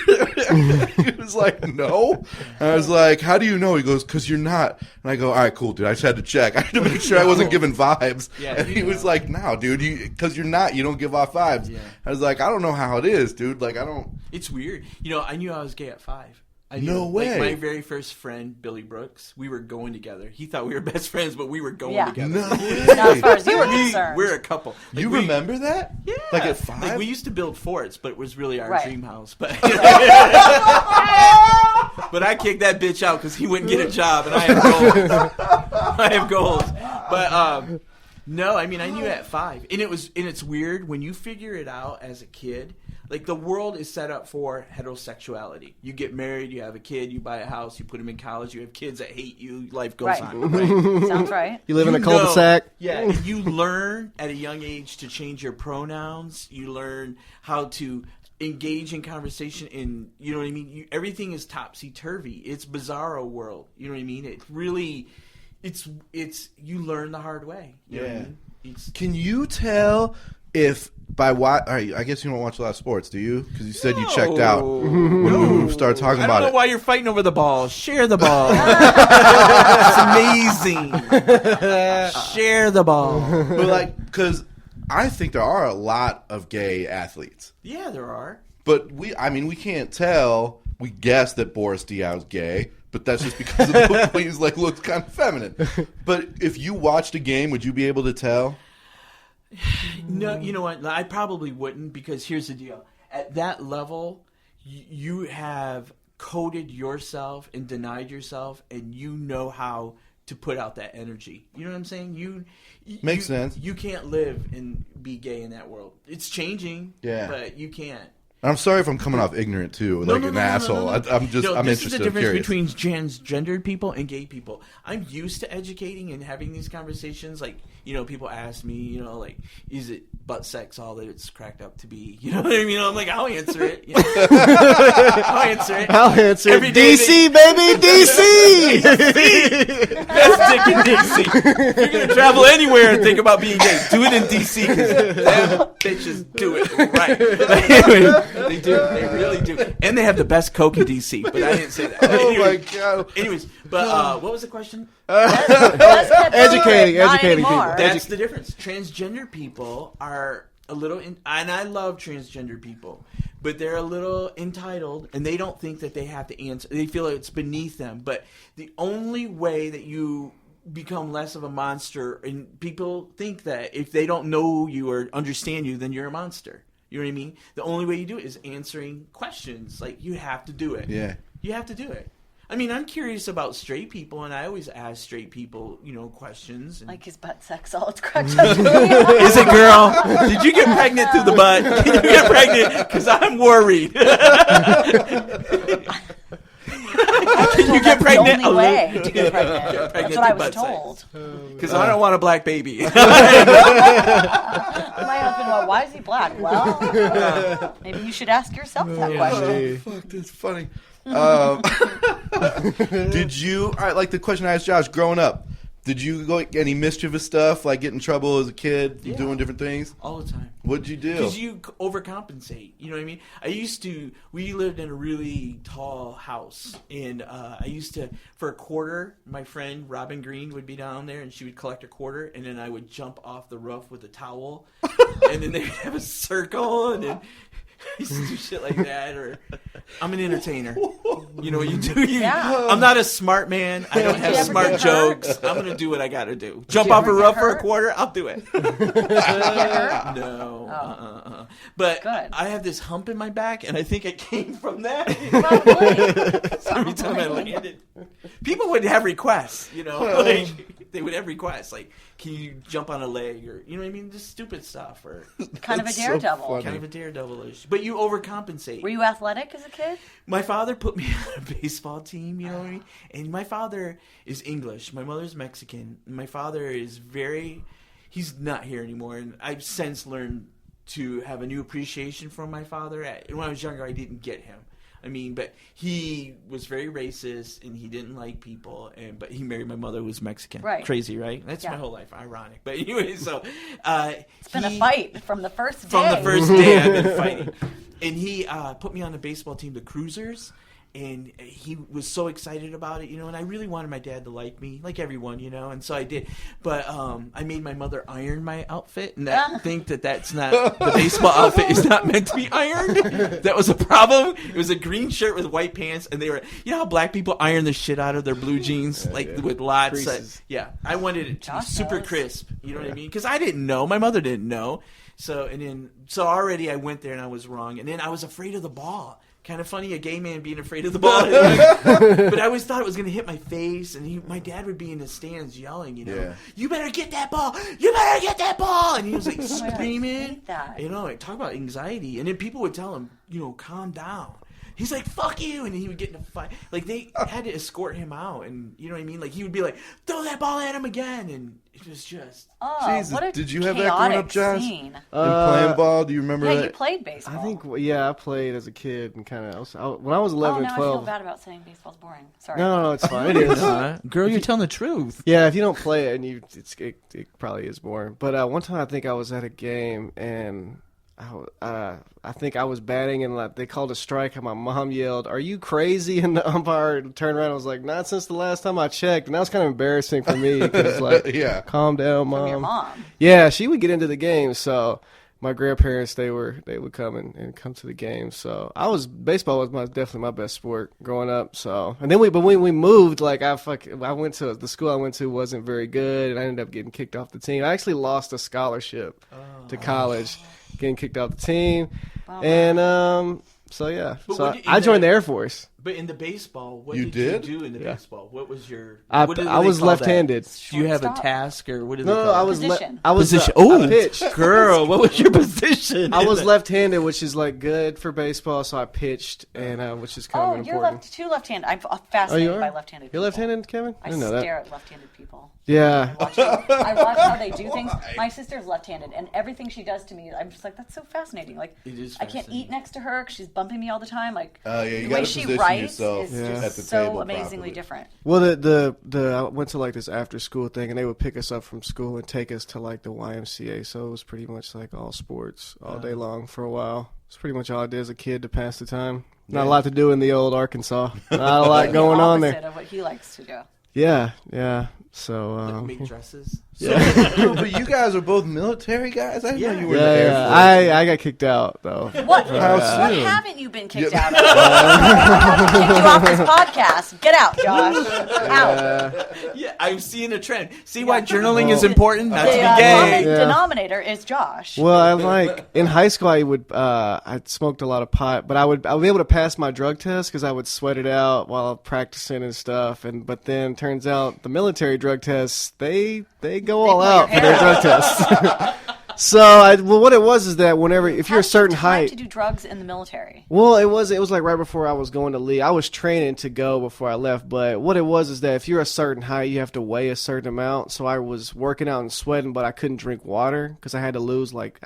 was like, no. And I was like, how do you know? He goes, because you're not. And I go, all right, cool, dude. I just had to check. I had to make sure I wasn't giving vibes. Yeah, and he was like, no, dude, because you're not. You don't give off vibes. Yeah. I was like, I don't know how it is, dude. Like, I don't. It's weird. I knew I was gay at 5. No way. Like, my very first friend, Billy Brooks, we were going together. He thought we were best friends, but we were going together. No way. Not as far as you were concerned. We're a couple. Like, you remember that? Yeah. Like at 5? Like, we used to build forts, but it was really our dream house. But but I kicked that bitch out because he wouldn't get a job, and I have goals. But no, I mean, I knew at 5, and it's weird when you figure it out as a kid. Like, the world is set up for heterosexuality. You get married, you have a kid, you buy a house, you put them in college, you have kids that hate you, life goes on. Right? Sounds right. You live in a cul-de-sac. Yeah, and you learn at a young age to change your pronouns. You learn how to engage in conversation, and you know what I mean? Everything is topsy-turvy. It's bizarro world. You know what I mean? It really, it's you learn the hard way. You know what I mean? Can you tell if by what? I guess you don't watch a lot of sports, do you? Because you said you checked out when we started talking about it. I don't know why you're fighting over the ball. Share the ball. It's amazing. Share the ball. But like, because I think there are a lot of gay athletes. Yeah, there are. But we can't tell. We guess that Boris Diaw's gay, but that's just because of the way he's like looks kind of feminine. But if you watched a game, would you be able to tell? No, you know what? I probably wouldn't, because here's the deal. At that level, you have coded yourself and denied yourself, and you know how to put out that energy. You know what I'm saying? Makes sense. You can't live and be gay in that world. It's changing, but you can't. I'm sorry if I'm coming off ignorant too, like an asshole. I'm interested. This is the difference between transgendered people and gay people. I'm used to educating and having these conversations. Like, people ask me, like, is it butt sex all that it's cracked up to be? You know what I mean? I'm like, I'll answer it. I'll answer it. I'll answer Every it. DC, baby, DC! Best dick in DC. You're going to travel anywhere and think about being gay. Do it in DC, because them bitches do it right. They do. They really do. And they have the best Coke in DC, but I didn't say that. Oh, my God. Anyways, but what was the question? Educating people. That's the difference. Transgender people are a little, and I love transgender people, but they're a little entitled, and they don't think that they have to answer. They feel like it's beneath them. But the only way that you become less of a monster, and people think that if they don't know you or understand you, then you're a monster. You know what I mean? The only way you do it is answering questions. Like, you have to do it. Yeah. You have to do it. I mean, I'm curious about straight people, and I always ask straight people, questions. And... Like, his butt sex all it's cracked up to be. Is it, girl? Did you get pregnant through the butt? Can you get pregnant? Because I'm worried. Can you get pregnant? The only way to get pregnant. That's what I was told. Because I don't want a black baby. My husband went, why is he black? Well, maybe you should ask yourself that question. Fuck, that's funny. Did you, all right, like the question I asked Josh, growing up, did you go any mischievous stuff, like get in trouble as a kid, doing different things? All the time. What'd you do? Because you overcompensate. You know what I mean? We lived in a really tall house, and I used to, for a quarter, my friend Robin Green would be down there, and she would collect a quarter, and then I would jump off the roof with a towel, and then they'd have a circle, and then I used to do shit like that. Or I'm an entertainer. You know what you do? I'm not a smart man. I don't have smart jokes. I'm going to do what I got to do. Jump off a roof for a quarter? I'll do it. No. But good. I have this hump in my back, and I think it came from that. Probably. Every time I landed. People would have requests, like, they would have requests like, can you jump on a leg, or you know what I mean, just stupid stuff, or Kind of a so daredevil. funny. kind of a daredevil-ish. But you overcompensate. Were you athletic as a kid? My father put me on a baseball team, you know what I mean? And my father is English. My mother's Mexican. My father is he's not here anymore. And I've since learned to have a new appreciation for my father. And when I was younger, I didn't get him. I mean, but he was very racist, and he didn't like people. But he married my mother, who was Mexican. Right. Crazy, right? That's my whole life. Ironic. But anyway, so It's been a fight from the first day. from the first day I've been fighting. And he put me on the baseball team, the Cruisers, and he was so excited about it, you know, and I really wanted my dad to like me, like everyone, you know, and so I did. But I made my mother iron my outfit, and that's not, the baseball outfit is not meant to be ironed. That was a problem. It was a green shirt with white pants, and they were, you know how black people iron the shit out of their blue jeans, with lots of, I wanted it to be super crisp, you know what I mean? Because I didn't know, my mother didn't know. So already I went there and I was wrong, and then I was afraid of the ball. Kind of funny, a gay man being afraid of the ball. But I always thought it was going to hit my face, and my dad would be in the stands yelling, you know, you better get that ball, you better get that ball, and he was like screaming. I hate that. You know, like, talk about anxiety, and then people would tell him, you know, calm down. He's like, fuck you, and he would get in a fight. Like, they had to escort him out, and you know what I mean? Like, he would be like, throw that ball at him again, and it was just... Jesus, what a did you have that growing up, chaotic Josh? scene. And playing ball, do you remember Yeah, that? you played baseball. I think, I played as a kid and kind of, when I was 11 and now 12. I feel bad about saying baseball's boring. Sorry. No, it's fine. It is. Girl, you're telling the truth. Yeah, if you don't play it, and it probably is boring. But one time I think I was at a game, and I think I was batting, and like they called a strike, and my mom yelled, "Are you crazy?" And the umpire turned around and was like, "Not since the last time I checked." And that was kind of embarrassing for me because, like, calm down, mom. From your mom. Yeah, she would get into the game, so my grandparents they would come and come to the game. So baseball was definitely my best sport growing up. So and then when we moved, like I went to the school I went to wasn't very good, and I ended up getting kicked off the team. I actually lost a scholarship to college, getting kicked off the team, and so yeah. So I joined the Air Force. But in the baseball, what You did you do in the baseball? What was your... I what do was they call left-handed. that? Do you have a Shortstop? task, or what is it No, called? I was Position. I was Position. I pitched. Girl, what was your position? I was left-handed, which is like good for baseball. So I pitched, and which is kind of you're important. two left-handed. I'm fascinated are? by left-handed people. You're left-handed, Kevin? I didn't know that. stare at left-handed people. Yeah. I watch how they do things. My sister's left-handed, and everything she does to me, I'm just like, that's so fascinating. Like, It is I can't eat next to her because she's bumping me all the time. Like, you the gotta way she position writes yourself is at just the so table amazingly properly. different. Well, I went to like this after-school thing, and they would pick us up from school and take us to like the YMCA. So it was pretty much like all sports all day long for a while. It's pretty much all I did as a kid to pass the time. Not a lot to do in the old Arkansas. Not a lot going on The opposite there. of what he likes to do. Yeah. So Make dresses. But you guys are both military guys? I didn't know you were in the Air yeah. Force. I got kicked out though. What? How What soon? haven't you been kicked out of? Kicked you off this podcast. Get out, Josh. Out. Yeah, I'm seeing a trend. See why journaling is important? Not to be The gay. common denominator is Josh. Well, I'm like in high school. I smoked a lot of pot, but I would be able to pass my drug test because I would sweat it out while practicing and stuff. But then turns out the military drug tests they go all pull out your for their hair drug tests. So what it was is that if you're a certain height, to do drugs in the military. well, it was like right before I was going to leave. I was training to go before I left, but what it was is that if you're a certain height, you have to weigh a certain amount. So I was working out and sweating, but I couldn't drink water because I had to lose like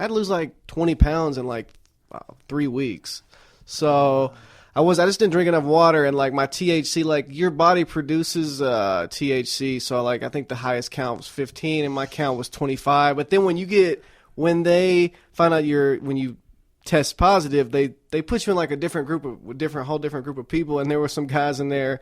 20 pounds in like 3 weeks. So I just didn't drink enough water, and like my THC, like your body produces THC. So like I think the highest count was 15, and my count was 25. But then when they find out when you test positive, they put you in like a whole different group of people, and there were some guys in there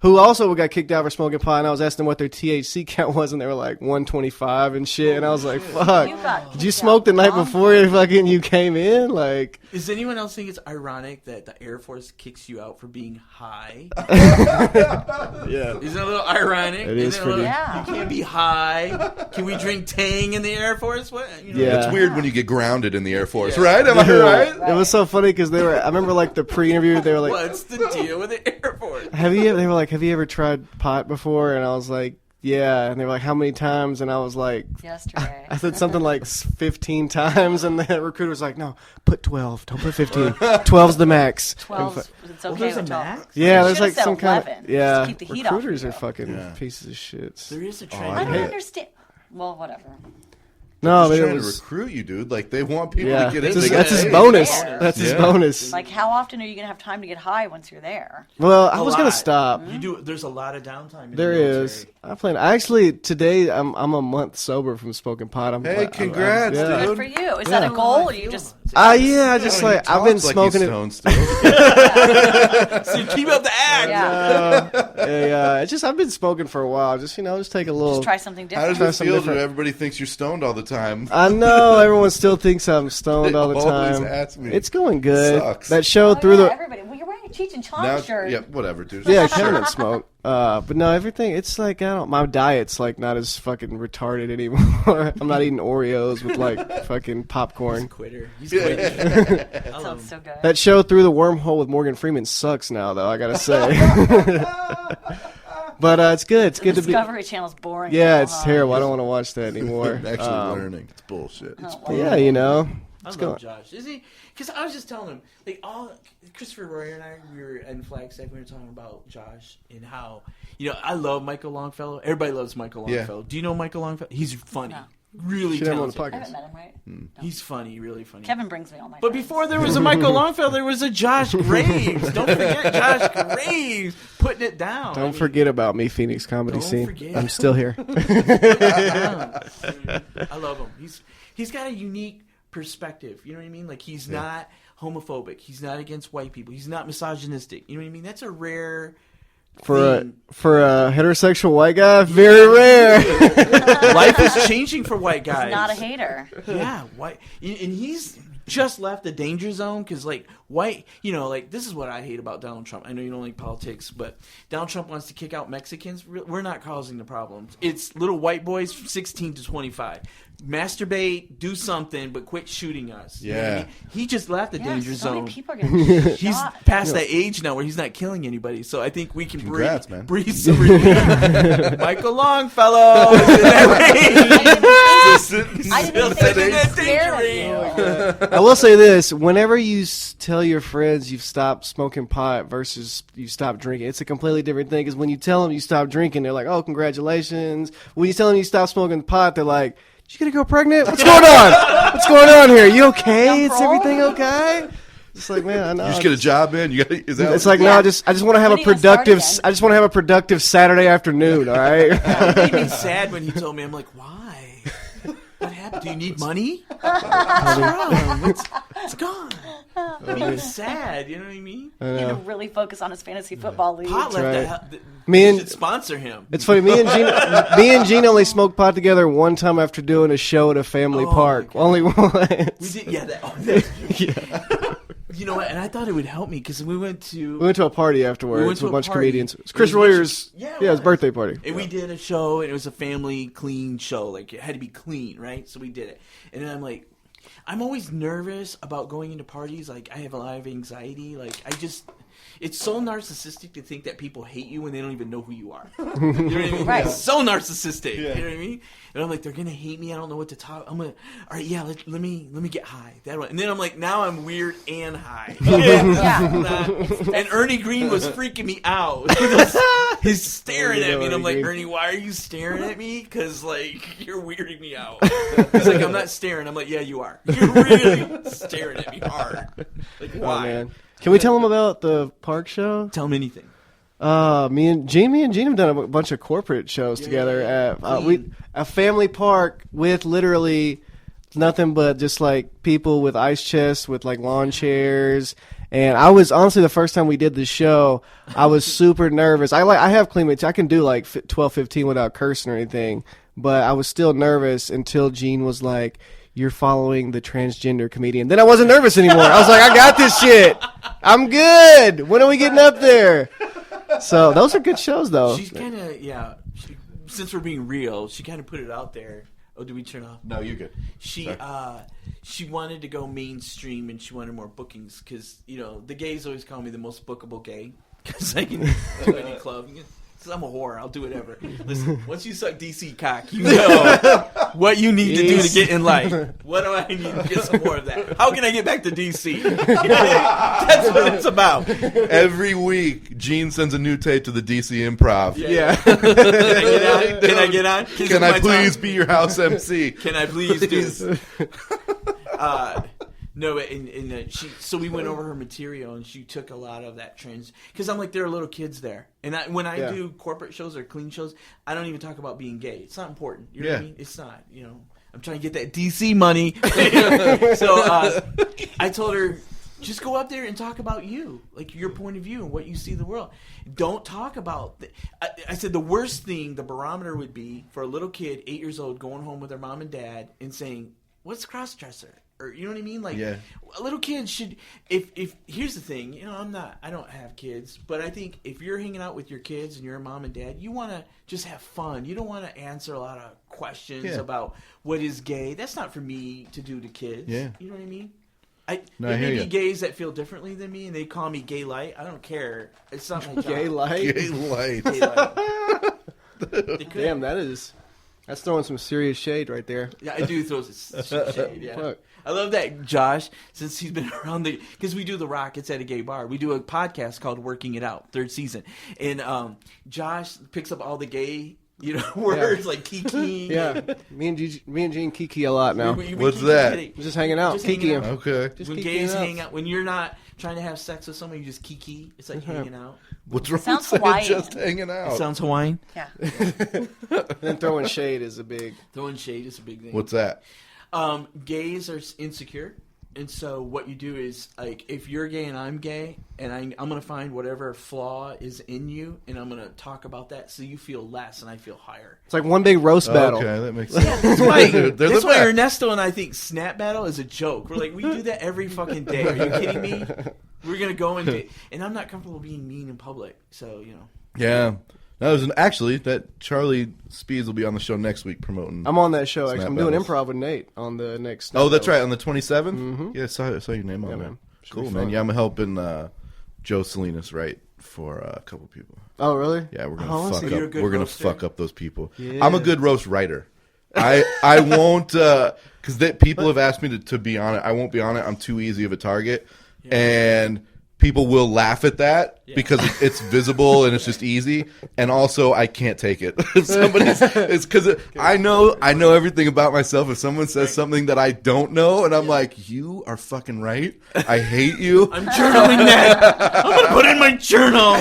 who also got kicked out for smoking pot, and I was asking them what their THC count was, and they were like 125 and shit, and I was like, fuck, did you smoke the night before you came in? Like, Does anyone else think it's ironic that the Air Force kicks you out for being high? yeah. Isn't it a little ironic? It is Isn't pretty- Yeah. You can't be high. Can we drink Tang in the Air Force? What? Yeah. It's weird when you get grounded in the Air Force, Yeah. right? Am I right? It was so funny because I remember like the pre-interview, they were like, What's the deal with the Air Force? they were like, have you ever tried pot before? And I was like, Yeah, and they were like, how many times? And I was like, Yesterday. I said something like 15 times, and the recruiter was like, no, put 12. Don't put 15. 12's the max. 12. It's okay there's a with 12. max? Yeah, You there's should've like said some kind 11, of... Yeah, just to keep the heat off recruiters you. are fucking pieces of shit. There is a trend. I don't Hey. understand. Well, whatever. No, Just but it trying was... to recruit you, dude. Like they want people Yeah, to get that's in. his, They that's get his paid. bonus. There. That's his Yeah. bonus. Like, how often are you going to have time to get high once you're there? Well, I A was going lot. to stop. You do. There's a lot of downtime. In There the military. is. I plan. Actually, today I'm a month sober from smoking pot. I'm Hey, glad- congrats, yeah. dude. Good for you. Is that a goal, or you just... Yeah, I just Yeah, like he I've been talks like smoking he's it. stoned still. So keep up the act. Yeah. Yeah, it's just I've been smoking for a while. Just just take a little. Just try something How different. does it some feel different- that everybody thinks you're stoned all the time? I know everyone still thinks I'm stoned all the They always time. ask me. It's going good. Sucks. That show Oh, through yeah, the everybody. Well, you're wearing a Cheech and Chong Now, shirt. yeah, whatever, dude. yeah, Kevin didn't smoke. But no, everything. It's like my diet's like not as fucking retarded anymore. I'm not eating Oreos with like fucking popcorn. Quitter. He's quitting. I Sounds love him. so good. That show Through the Wormhole with Morgan Freeman sucks now, though. I gotta say. But it's good. It's good to be. Discovery Channel's boring. Yeah, now, it's huh? terrible. I don't want to watch that anymore. I'm actually learning. It's bullshit. Oh, But yeah, I going. love Josh. Is he? Because I was just telling him, like, Christopher Royer and I, we were in Flagstaff. We were talking about Josh and how, I love Michael Longfellow. Everybody loves Michael Yeah. Longfellow. Do you know Michael Longfellow? He's funny, No. really Should have him on the talented. I haven't met him, right? No. He's funny, really funny. Kevin brings me all my But friends. before there was a Michael Longfellow, there was a Josh Graves. Don't forget Josh Graves putting it down. Don't forget about me, Phoenix comedy Don't scene. forget. I'm still here. I love him. He's got a unique perspective. You know what I mean? Like he's not homophobic. He's not against white people. He's not misogynistic. You know what I mean? That's a rare For a thing. heterosexual white guy, very rare. Life is changing for white guys. He's not a hater. Yeah, white, and he's just left the danger zone because, like, white, like this is what I hate about Donald Trump. I know you don't like politics, but Donald Trump wants to kick out Mexicans. We're not causing the problems. It's little white boys from 16 to 25. Masturbate, do something, but quit shooting us. You know what I Yeah. mean? He just left the Yeah, danger so zone. many people are getting He's shot. past that age now where he's not killing anybody, so I think we can Congrats, man. breathe some relief. Michael Longfellow is in that range. I didn't Still think in that he was scared danger of you. I will say this: whenever you tell your friends you've stopped smoking pot versus you stopped drinking, it's a completely different thing. Because when you tell them you stopped drinking, they're like, "Oh, congratulations." When you tell them you stopped smoking pot, they're like, "Did you get a girl pregnant? What's going on? What's going on here? You okay? Is everything okay?" It's like, man, I know. You just get a job, man. You got. Is that? It's like, no, I just want to have When a are you gonna start productive. again? I just want to have a productive Saturday afternoon. All right. It made me sad when he told me. I'm like, why? What happened? Do you need money? What's wrong? It's gone. It made me sad. You know what I mean? He had to really focus on his fantasy football league. Pot left right. the Me we and- should sponsor him. It's funny. Me and Gene only smoked pot together one time after doing a show at a family Oh, park. my God. Only We once. did, yeah. You know what? And I thought it would help me because we went to We went to a party afterwards We went with to a a bunch of party. comedians. It's It Chris was a bunch of- Royer's Yeah, it his was. birthday party. and we did a show, and it was a family clean show. Like it had to be clean, right? So we did it, and then I'm like, I'm always nervous about going into parties. Like I have a lot of anxiety. Like it's so narcissistic to think that people hate you when they don't even know who you are. You know what I mean? Right. It's so narcissistic. You know what I mean? And I'm like, they're gonna hate me. I don't know what to talk. I'm gonna. All right, yeah. Let me get high. That one. And then I'm like, now I'm weird and high. And Ernie Green was freaking me out. He's staring at me, and I'm like, Ernie, why are you staring at me? Because like you're weirding me out. He's like, I'm not staring. I'm like, yeah, you are. You're really staring at me hard. Like, Oh, why? man. Can we tell them about the park show? Tell him anything. Me and Gene have done a bunch of corporate shows together at a family park with literally nothing but just like people with ice chests with like lawn chairs. And I was honestly the first time we did the show, I was super nervous. I have clean I can do like 12, 15 without cursing or anything, but I was still nervous until Gene was like, "You're following the transgender comedian." Then I wasn't nervous anymore. I was like, I got this shit. I'm good. When are we getting up there? So those are good shows, though. She's kind of since we're being real, she kind of put it out there. Oh, did we turn off? No, you're good. She wanted to go mainstream and she wanted more bookings because the gays always call me the most bookable gay because I can do any club. I'm a whore. I'll do whatever. Listen, once you suck DC cock, you know what you need to do to get in life. What do I need to get some more of that? How can I get back to DC? That's what it's about. Every week, Gene sends a new tape to the DC Improv. Yeah. Can I get on? Can I please be your house MC? Can I please do this? No, so we went over her material, and she took a lot of that trends. Because I'm like, there are little kids there. And when I do corporate shows or clean shows, I don't even talk about being gay. It's not important. You know what I mean? It's not, I'm trying to get that DC money. So I told her, just go up there and talk about you, like your point of view and what you see the world. Don't talk about. I said the worst thing, the barometer would be for a little kid, 8 years old, going home with their mom and dad and saying, "What's cross-dresser?" Or you know what I mean? Like a little kid should. If here's the thing, I don't have kids, but I think if you're hanging out with your kids and you're a mom and dad, you want to just have fun. You don't want to answer a lot of questions about what is gay. That's not for me to do to kids. Yeah. You know what I mean? There may be gays that feel differently than me, and they call me gay light. I don't care. It's not my job. Gay light? Gay light. Gay light. Damn, that's throwing some serious shade right there. Yeah, I do throw some shade, yeah. Fuck. I love that Josh, since he's been around because we do the Rockets at a gay bar. We do a podcast called Working It Out, 3rd season. And Josh picks up all the gay words like kiki. Yeah, me and Gene kiki a lot now. What's that? We're just hanging out, kiki. Okay. Just when gays hang out, when you're not trying to have sex with someone, you just kiki. It's like hanging out. What's wrong with saying just hanging out? It sounds Hawaiian. Yeah. Then throwing shade is a big thing. What's that? Gays are insecure. And so what you do is, like, if you're gay and I'm gay, and I'm going to find whatever flaw is in you, and I'm going to talk about that so you feel less and I feel higher. It's like one big roast battle. Okay, that makes sense. Yeah, that's why Ernesto and I think snap battle is a joke. We're like, we do that every fucking day. Are you kidding me? We're going to go and I'm not comfortable being mean in public, so, Yeah. Actually, that Charlie Speeds will be on the show next week promoting. I'm on that show. Actually, I'm doing battles. improv with Nate on the next. Oh, that's right, on the 27th. Mm-hmm. Yeah, I saw your name on there. Man. Cool, man. Yeah, I'm helping Joe Salinas write for a couple people. Oh, really? Yeah, we're gonna fuck up. We're gonna fuck up those people. Yeah. I'm a good roast writer. I won't because people have asked me to be on it. I won't be on it. I'm too easy of a target, and people will laugh at that because it's visible and it's just easy. And also, I can't take it. It's because I know everything about myself. If someone says something that I don't know, and I'm like, "You are fucking right. I hate you." I'm journaling that. I'm gonna put it in my journal.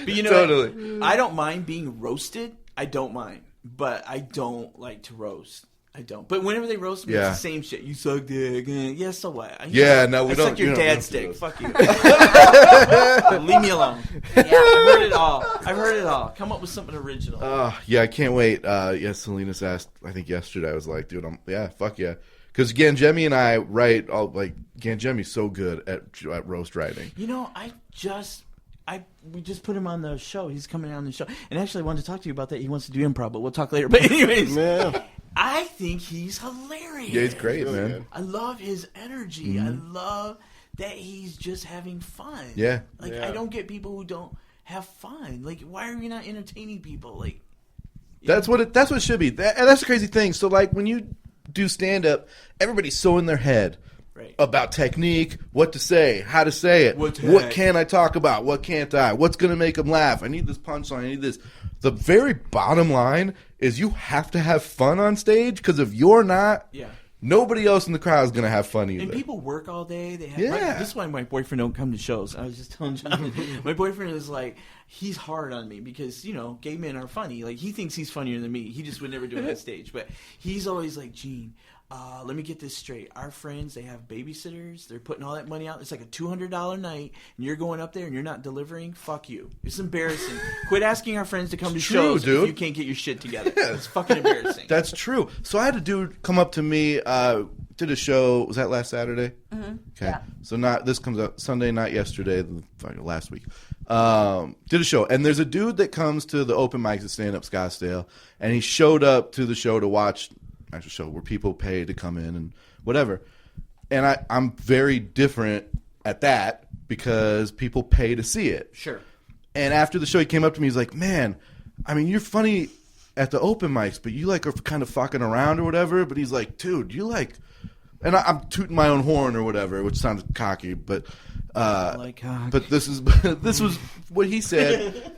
But totally. I don't mind being roasted. I don't mind, but I don't like to roast. I don't. But whenever they roast me, it's the same shit. You suck dick. Yeah, so what? No, we don't. Suck your dad's dick. Fuck you. Leave me alone. Yeah. I've heard it all. Come up with something original. Yeah, I can't wait. Salinas asked, I think yesterday, I was like, dude, fuck yeah. Because Gangemi and I write, Gangemi's so good at roast writing. We just put him on the show. He's coming on the show. And actually, I wanted to talk to you about that. He wants to do improv, but we'll talk later. But anyways, I think he's hilarious. Yeah, he's great, man. I love his energy. I love that he's just having fun. Yeah. I don't get people who don't have fun. Like, why are you not entertaining people? Like, that's what it should be. That's the crazy thing. So, like, when you do stand-up, everybody's so in their head. Right. About technique, what to say, how to say it, what can I talk about, what can't I, what's going to make them laugh, I need this punchline, I need this. The very bottom line is you have to have fun on stage, because if you're not, nobody else in the crowd is going to have fun either. And people work all day. This is why my boyfriend don't come to shows. I was just telling John, my boyfriend is like, he's hard on me because, gay men are funny. Like, he thinks he's funnier than me. He just would never do it on stage. But he's always like, Gene, let me get this straight. Our friends, they have babysitters. They're putting all that money out. It's like a $200 night, and you're going up there and you're not delivering. Fuck you. It's embarrassing. Quit asking our friends to come to shows dude. if you can't get your shit together. It's fucking embarrassing. That's true. So I had a dude come up to me, did a show. Was that last Saturday? Mm-hmm. Okay. Yeah. So this comes out Sunday, not yesterday, last week. Did a show. And there's a dude that comes to the open mics at Stand Up Scottsdale, and he showed up to the show to watch actual show where people pay to come in and whatever. And I'm very different at that because people pay to see it. Sure. And after the show, he came up to me. He's like, "Man, I mean, you're funny at the open mics, but you like are kind of fucking around or whatever." But he's like, "Dude, you like," and I'm tooting my own horn or whatever, which sounds cocky, but but this was what he said.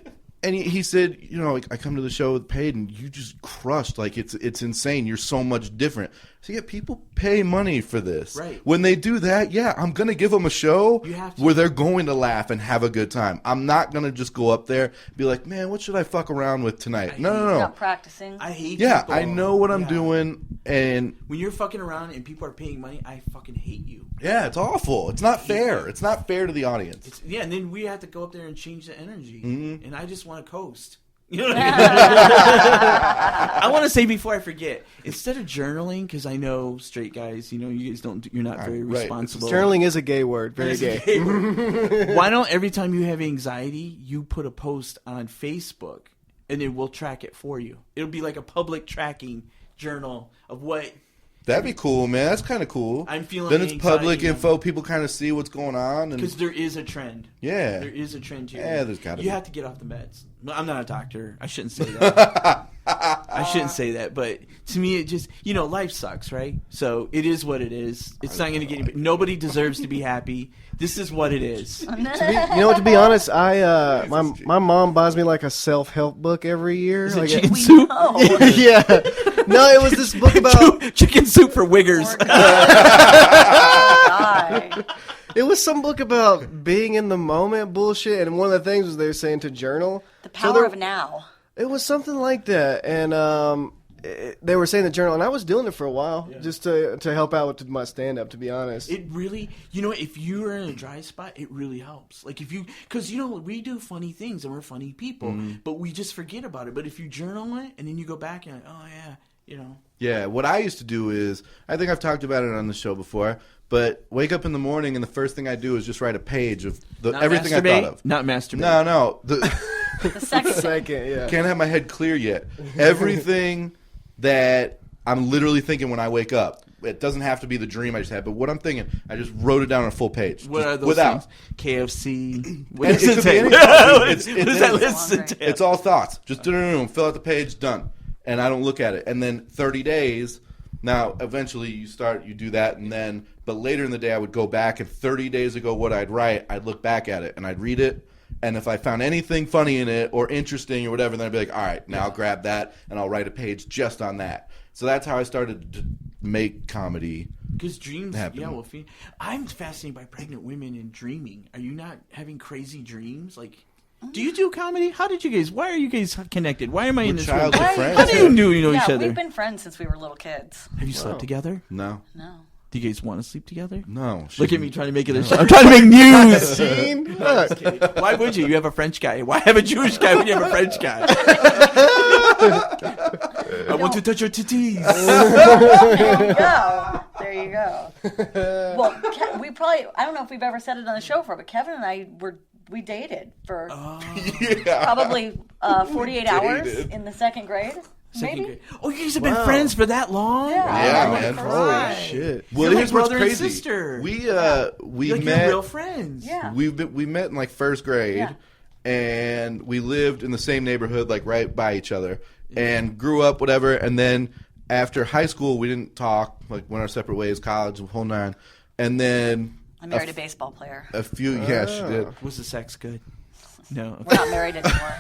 And he said, you know, like, I come to the show with Paid, and you just crushed. Like, it's insane. You're so much different. So, yeah, people pay money for this. Right. When they do that, yeah, I'm going to give them a show You have to. where they're going to laugh and have a good time. I'm not going to just go up there and be like, man, what should I fuck around with tonight? No. Not practicing. I hate Yeah, people. I know what I'm Yeah. doing, and When you're fucking around and people are paying money, I fucking hate you. yeah, it's awful. It's not fair. It's not fair to the audience. Yeah, and then we have to go up there and change the energy, Mm-hmm. and I just want to coast. You know what I mean? I want to say before I forget, instead of journaling, because I know straight guys, you know, you guys don't, you're not very Right. responsible. Journaling is a gay word. Very gay. Why don't every time you have anxiety, you put a post on Facebook, and then we'll track it for you. It'll be like a public tracking journal of what. That'd be cool, man. That's kind of cool. I'm feeling Then it's public anxiety, info. People kind of see what's going on. And Because there is a trend. yeah. There is a trend here. Yeah, there's gotta You be. have to get off the meds. Well, I'm not a doctor. I shouldn't say that. I shouldn't say that. But to me, it just, you know, life sucks, right? So it is what it is. It's not going to get any. Nobody deserves to be happy. This is what it is. You know what? To be honest, my mom buys me like a self-help book every year. Is it Like chicken soup? yeah. No, it was this book about. Chicken soup for wiggers. It was some book about being in the moment bullshit, and one of the things was they were saying to journal. The power of now. It was something like that, and they wwere saying the journal, and I was doing it for a while just to help out with my stand-up, to be honest. It really, you know, if you're in a dry spot, it really helps. Like if you, because you know, we do funny things and we're funny people, but we just forget about it. But if you journal it and then you go back and like, oh yeah, you know. Yeah, what I used to do is, I think I've talked about it on the show before, but wake up in the morning and the first thing I do is just write a page of everything I thought of. Not masturbate. No. The second. Second, yeah. Can't have my head clear yet. Everything that I'm literally thinking when I wake up. It doesn't have to be the dream I just had, but what I'm thinking, I just wrote it down on a full page. What just are those without. things? KFC. What And does it it could be say? anything. What It's- does that list Laundry. entail? It's all thoughts. Just fill out the page, done. And I don't look at it. And then 30 days, now eventually you do that, and then, but later in the day I would go back, and 30 days ago what I'd write, I'd look back at it, and I'd read it, and if I found anything funny in it, or interesting, or whatever, then I'd be like, all right, now I'll grab that, and I'll write a page just on that. So that's how I started to make comedy. Because dreams, happen. yeah. Well, I'm fascinated by pregnant women and dreaming. Are you not having crazy dreams? Like, do you do comedy? How did you guys? Why are you guys connected? Why am I in We're this room? childhood friends. How do you know Yeah, each other? we've been friends since we were little kids. Have you slept together? No. No. Do you guys want to sleep together? No. Look at me trying to make it a show. I'm trying to make news. Teen? No, I'm just kidding. Why would you? You have a French guy. Why have a Jewish guy when you have a French guy? I want to touch your titties. There you go. Well, I don't know if we've ever said it on the show before, but Kevin and I we dated for probably 48 hours in the second grade. Second Maybe? grade. Oh, you guys have been friends for that long? Yeah, Oh, man. my Holy shit. Well, You're like here's what's brother and crazy. sister. We Like met. you're real friends. Yeah. We met in like first grade, Yeah. and we lived in the same neighborhood, like right by each other, and grew up, whatever. And then after high school, we didn't talk, like went our separate ways, college, the whole nine. And then I married a baseball player. a few, yeah, she did. Was the sex good? No. We're not married anymore.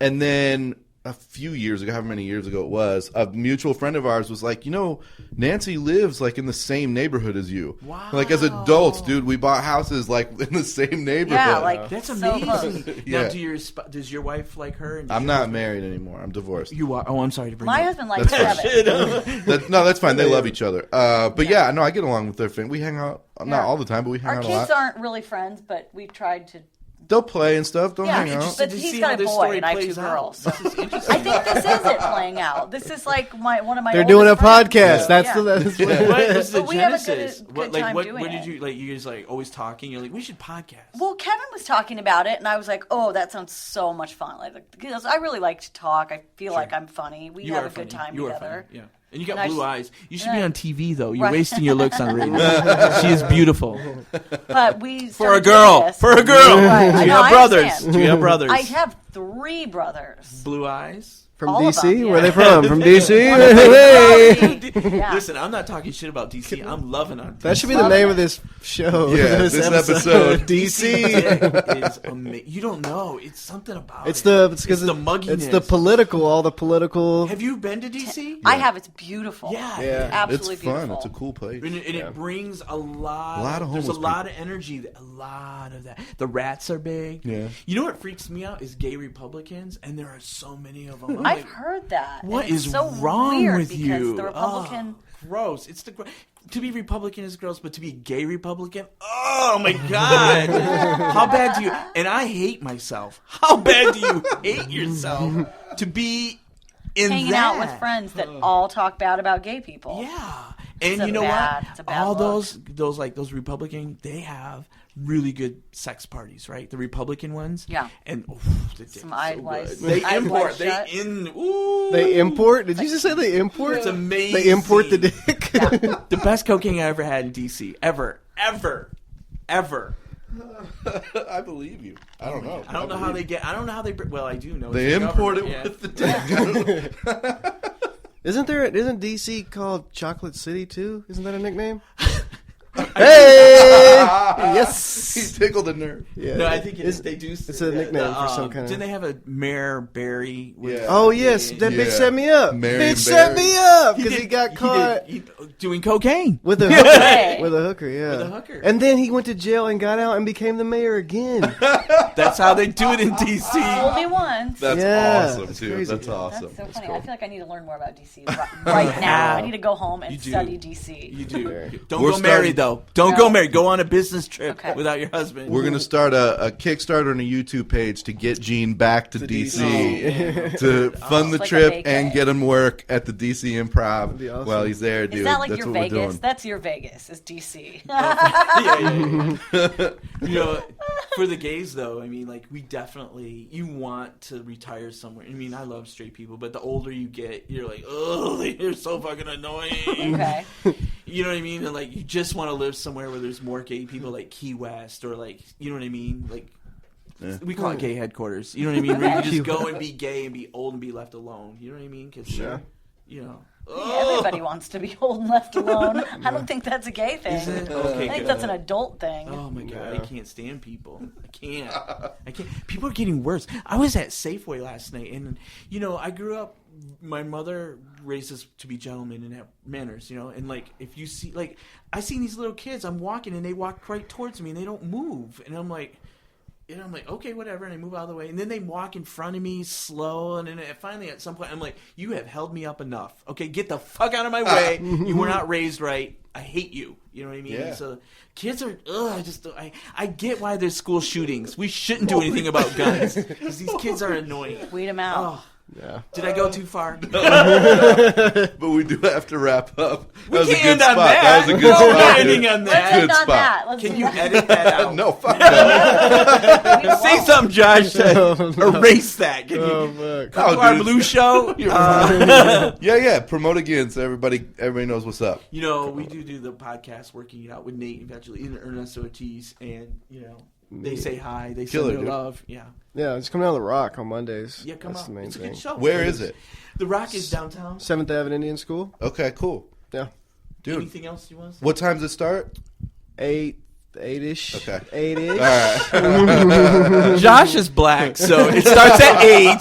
And then a few years ago, however many years ago it was, a mutual friend of ours was like, you know, Nancy lives like in the same neighborhood as you. Wow. Like as adults, dude, we bought houses like in the same neighborhood. Yeah, like That's so amazing. close. Yeah. Now, does your wife like her? And I'm not married anymore. I'm divorced. You are. Oh, I'm sorry to bring My that. husband likes Kevin. No, that's fine. They love each other. But yeah, no, I get along with their family. We hang out, not Yeah. all the time, but we hang Our out a kids lot. aren't really friends, but we've tried to. They'll play and stuff. They'll Yeah, hang out. but to he's see got how a this boy story and I have two plays out. girls. So. This is interesting. I think this is it. playing out. This is like one of my. They're doing a oldest podcast. friends. That's What was the But we have a genesis? good time What doing did it. you like? You guys like always talking. You're like, we should podcast. Well, Kevin was talking about it, and I was like, "Oh, that sounds so much fun!" Like, because I really like to talk. I feel like I'm funny. We You have are a good funny. time You are together. funny. Yeah. And you got And I blue just- eyes. You should and be I- on TV though. You're Right. wasting your looks on radio. She is beautiful. But we For a started doing girl. this. For a girl. Right. Do you No, have I brothers? understand. Do you have brothers? I have 3 brothers. Blue eyes. From All of DC? them, yeah. Where are they from? From DC? One of them Hey! is probably- yeah. Listen, I'm not talking shit about DC. I'm loving on That should be the name of this show. Yeah, this episode. DC. It is amazing. You don't know. It's something about It's it. the mugginess. It's the political. All the political. Have you been to DC? I have. It's beautiful. Yeah. Yeah. Absolutely It's fun. beautiful. It's a cool place. And it brings a lot. A lot of There's a homeless lot of energy. A lot of that. The rats are big. Yeah. You know what freaks me out is gay Republicans, and there are so many of them. I'm I've like, heard that. what And it's is so wrong weird with because you? The Republican. Oh, gross. It's to be Republican is gross, but to be gay Republican, oh my god! How bad do you? And I hate myself. How bad do you hate yourself to be in Hanging that? out with friends that all talk bad about gay people. Yeah, and It's a you know bad- what? it's a bad All look. those Republican, they have really good sex parties, right? The Republican ones. Yeah. And the dick Some is eyes so wide- good. They eyes import. wide They shut. ooh. They import? Did you just say they import? It's amazing. They import the dick. The best cocaine I ever had in DC. Ever. I believe you. I don't know. I don't know how they get. I don't know how they. Well, I do know. They It's the import it government, with the dick. I don't know. Isn't DC called Chocolate City too? Isn't that a nickname? Hey! Yes. He tickled a nerve. Yeah. No, I think it It's- is. They do. it's a nickname for some kind of- Didn't they have a Mayor Barry? With, Yeah. Oh yes, that bitch Yeah. set me up. Marion Bitch set Barry. me up because did- he got caught doing cocaine. with a Hey. hooker. With a hooker, yeah. With a hooker. And then he went to jail and got out and became the mayor again. That's how they do it in DC. Fool me once. That's Yeah, awesome, that's too. crazy. That's awesome. That's so funny. I feel like I need to learn more about DC right now. I need to go home and You do. study DC. You do. Very. Don't We're go married starting- though. Don't No. go married. Go on a business trip Okay. without your husband. We're gonna start a Kickstarter and a YouTube page to get Gene back to DC to fund the Like a trip vacay. and get him work at the DC Improv be awesome. while he's there, dude. Is that like That's your what we're Vegas? doing. That's your Vegas. Is DC. yeah. You know, for the gays though, I mean, like we definitely you want to retire somewhere. I mean, I love straight people, but the older you get, you're like, oh, they're so fucking annoying. Okay. You know what I mean? And like, you just want to live somewhere where there's more gay people, like Key West, or like, you know what I mean? Like, we call it gay headquarters. You know what I mean? Where you just go and be gay and be old and be left alone. You know what I mean? Because Yeah. you know. Everybody wants to be old and left alone. I don't think that's a gay thing. Is it? Okay, I think good. that's an adult thing. Oh my god, I Yeah. can't stand people. I can't. People are getting worse. I was at Safeway last night, and you know, I grew up. My mother raised us to be gentlemen and have manners, you know. And like, if you see, like, I see these little kids. I'm walking, and they walk right towards me, and they don't move, and I'm like. And I'm like, okay, whatever, and I move out of the way. And then they walk in front of me slow, and then finally at some point, I'm like, you have held me up enough. Okay, get the fuck out of my way. You were not raised right. I hate you. You know what I mean? Yeah. So kids are, I get why there's school shootings. We shouldn't do anything about guns, because these kids are annoying. Weed them out. Oh, Yeah. did I go too far? But we do have to wrap up. That was a can't good end on spot. that. That was a good No, we're spot. not dude. ending on Let's that. end Good on spot. that. Let's Can do you that. edit that out? No, fuck no. Say something, Josh. Erase that. Can you Oh fuck. come to Oh, our dude. blue show? Yeah. Promote again so everybody knows what's up. You know, we do the podcast Working It Out with Nate and Evangeline and Ernesto Ortiz, and, you know, they say hi, they Killer, send their dude. love. Yeah. Yeah, just come down the Rock on Mondays. Yeah, come That's on. the main It's a thing. good show. Where is it? The Rock is downtown. 7th Avenue Indian School. Okay, cool. Yeah. Dude, Anything else you want to say? what time does it start? 8-ish. Okay. 8-ish. All right. Josh is black, so it starts at 8.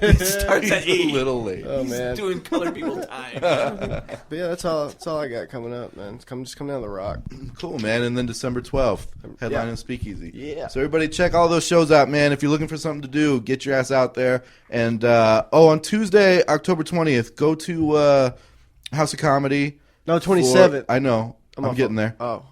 It starts at He's 8. a little late. Oh He's man. doing colored people time. But yeah, that's all I got coming up, man. Just come down the Rock. Cool, man. And then December 12th, headline Yeah. and Speakeasy. Yeah. So everybody check all those shows out, man. If you're looking for something to do, get your ass out there. And, on Tuesday, October 20th, go to House of Comedy. No, 27th. I know. I'm off getting there. Oh.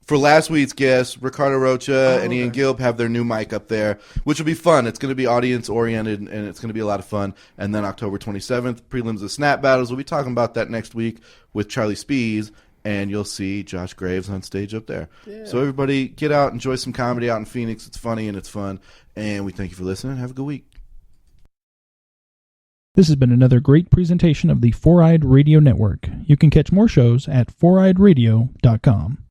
for last week's guests, Ricardo Rocha and Ian Gilb have their new mic up there, which will be fun. It's going to be audience-oriented, and it's going to be a lot of fun. And then October 27th, prelims of Snap Battles. We'll be talking about that next week with Charlie Spees, and you'll see Josh Graves on stage up there. Yeah. So everybody, get out, enjoy some comedy out in Phoenix. It's funny and it's fun. And we thank you for listening. Have a good week. This has been another great presentation of the Four-Eyed Radio Network. You can catch more shows at foureyedradio.com.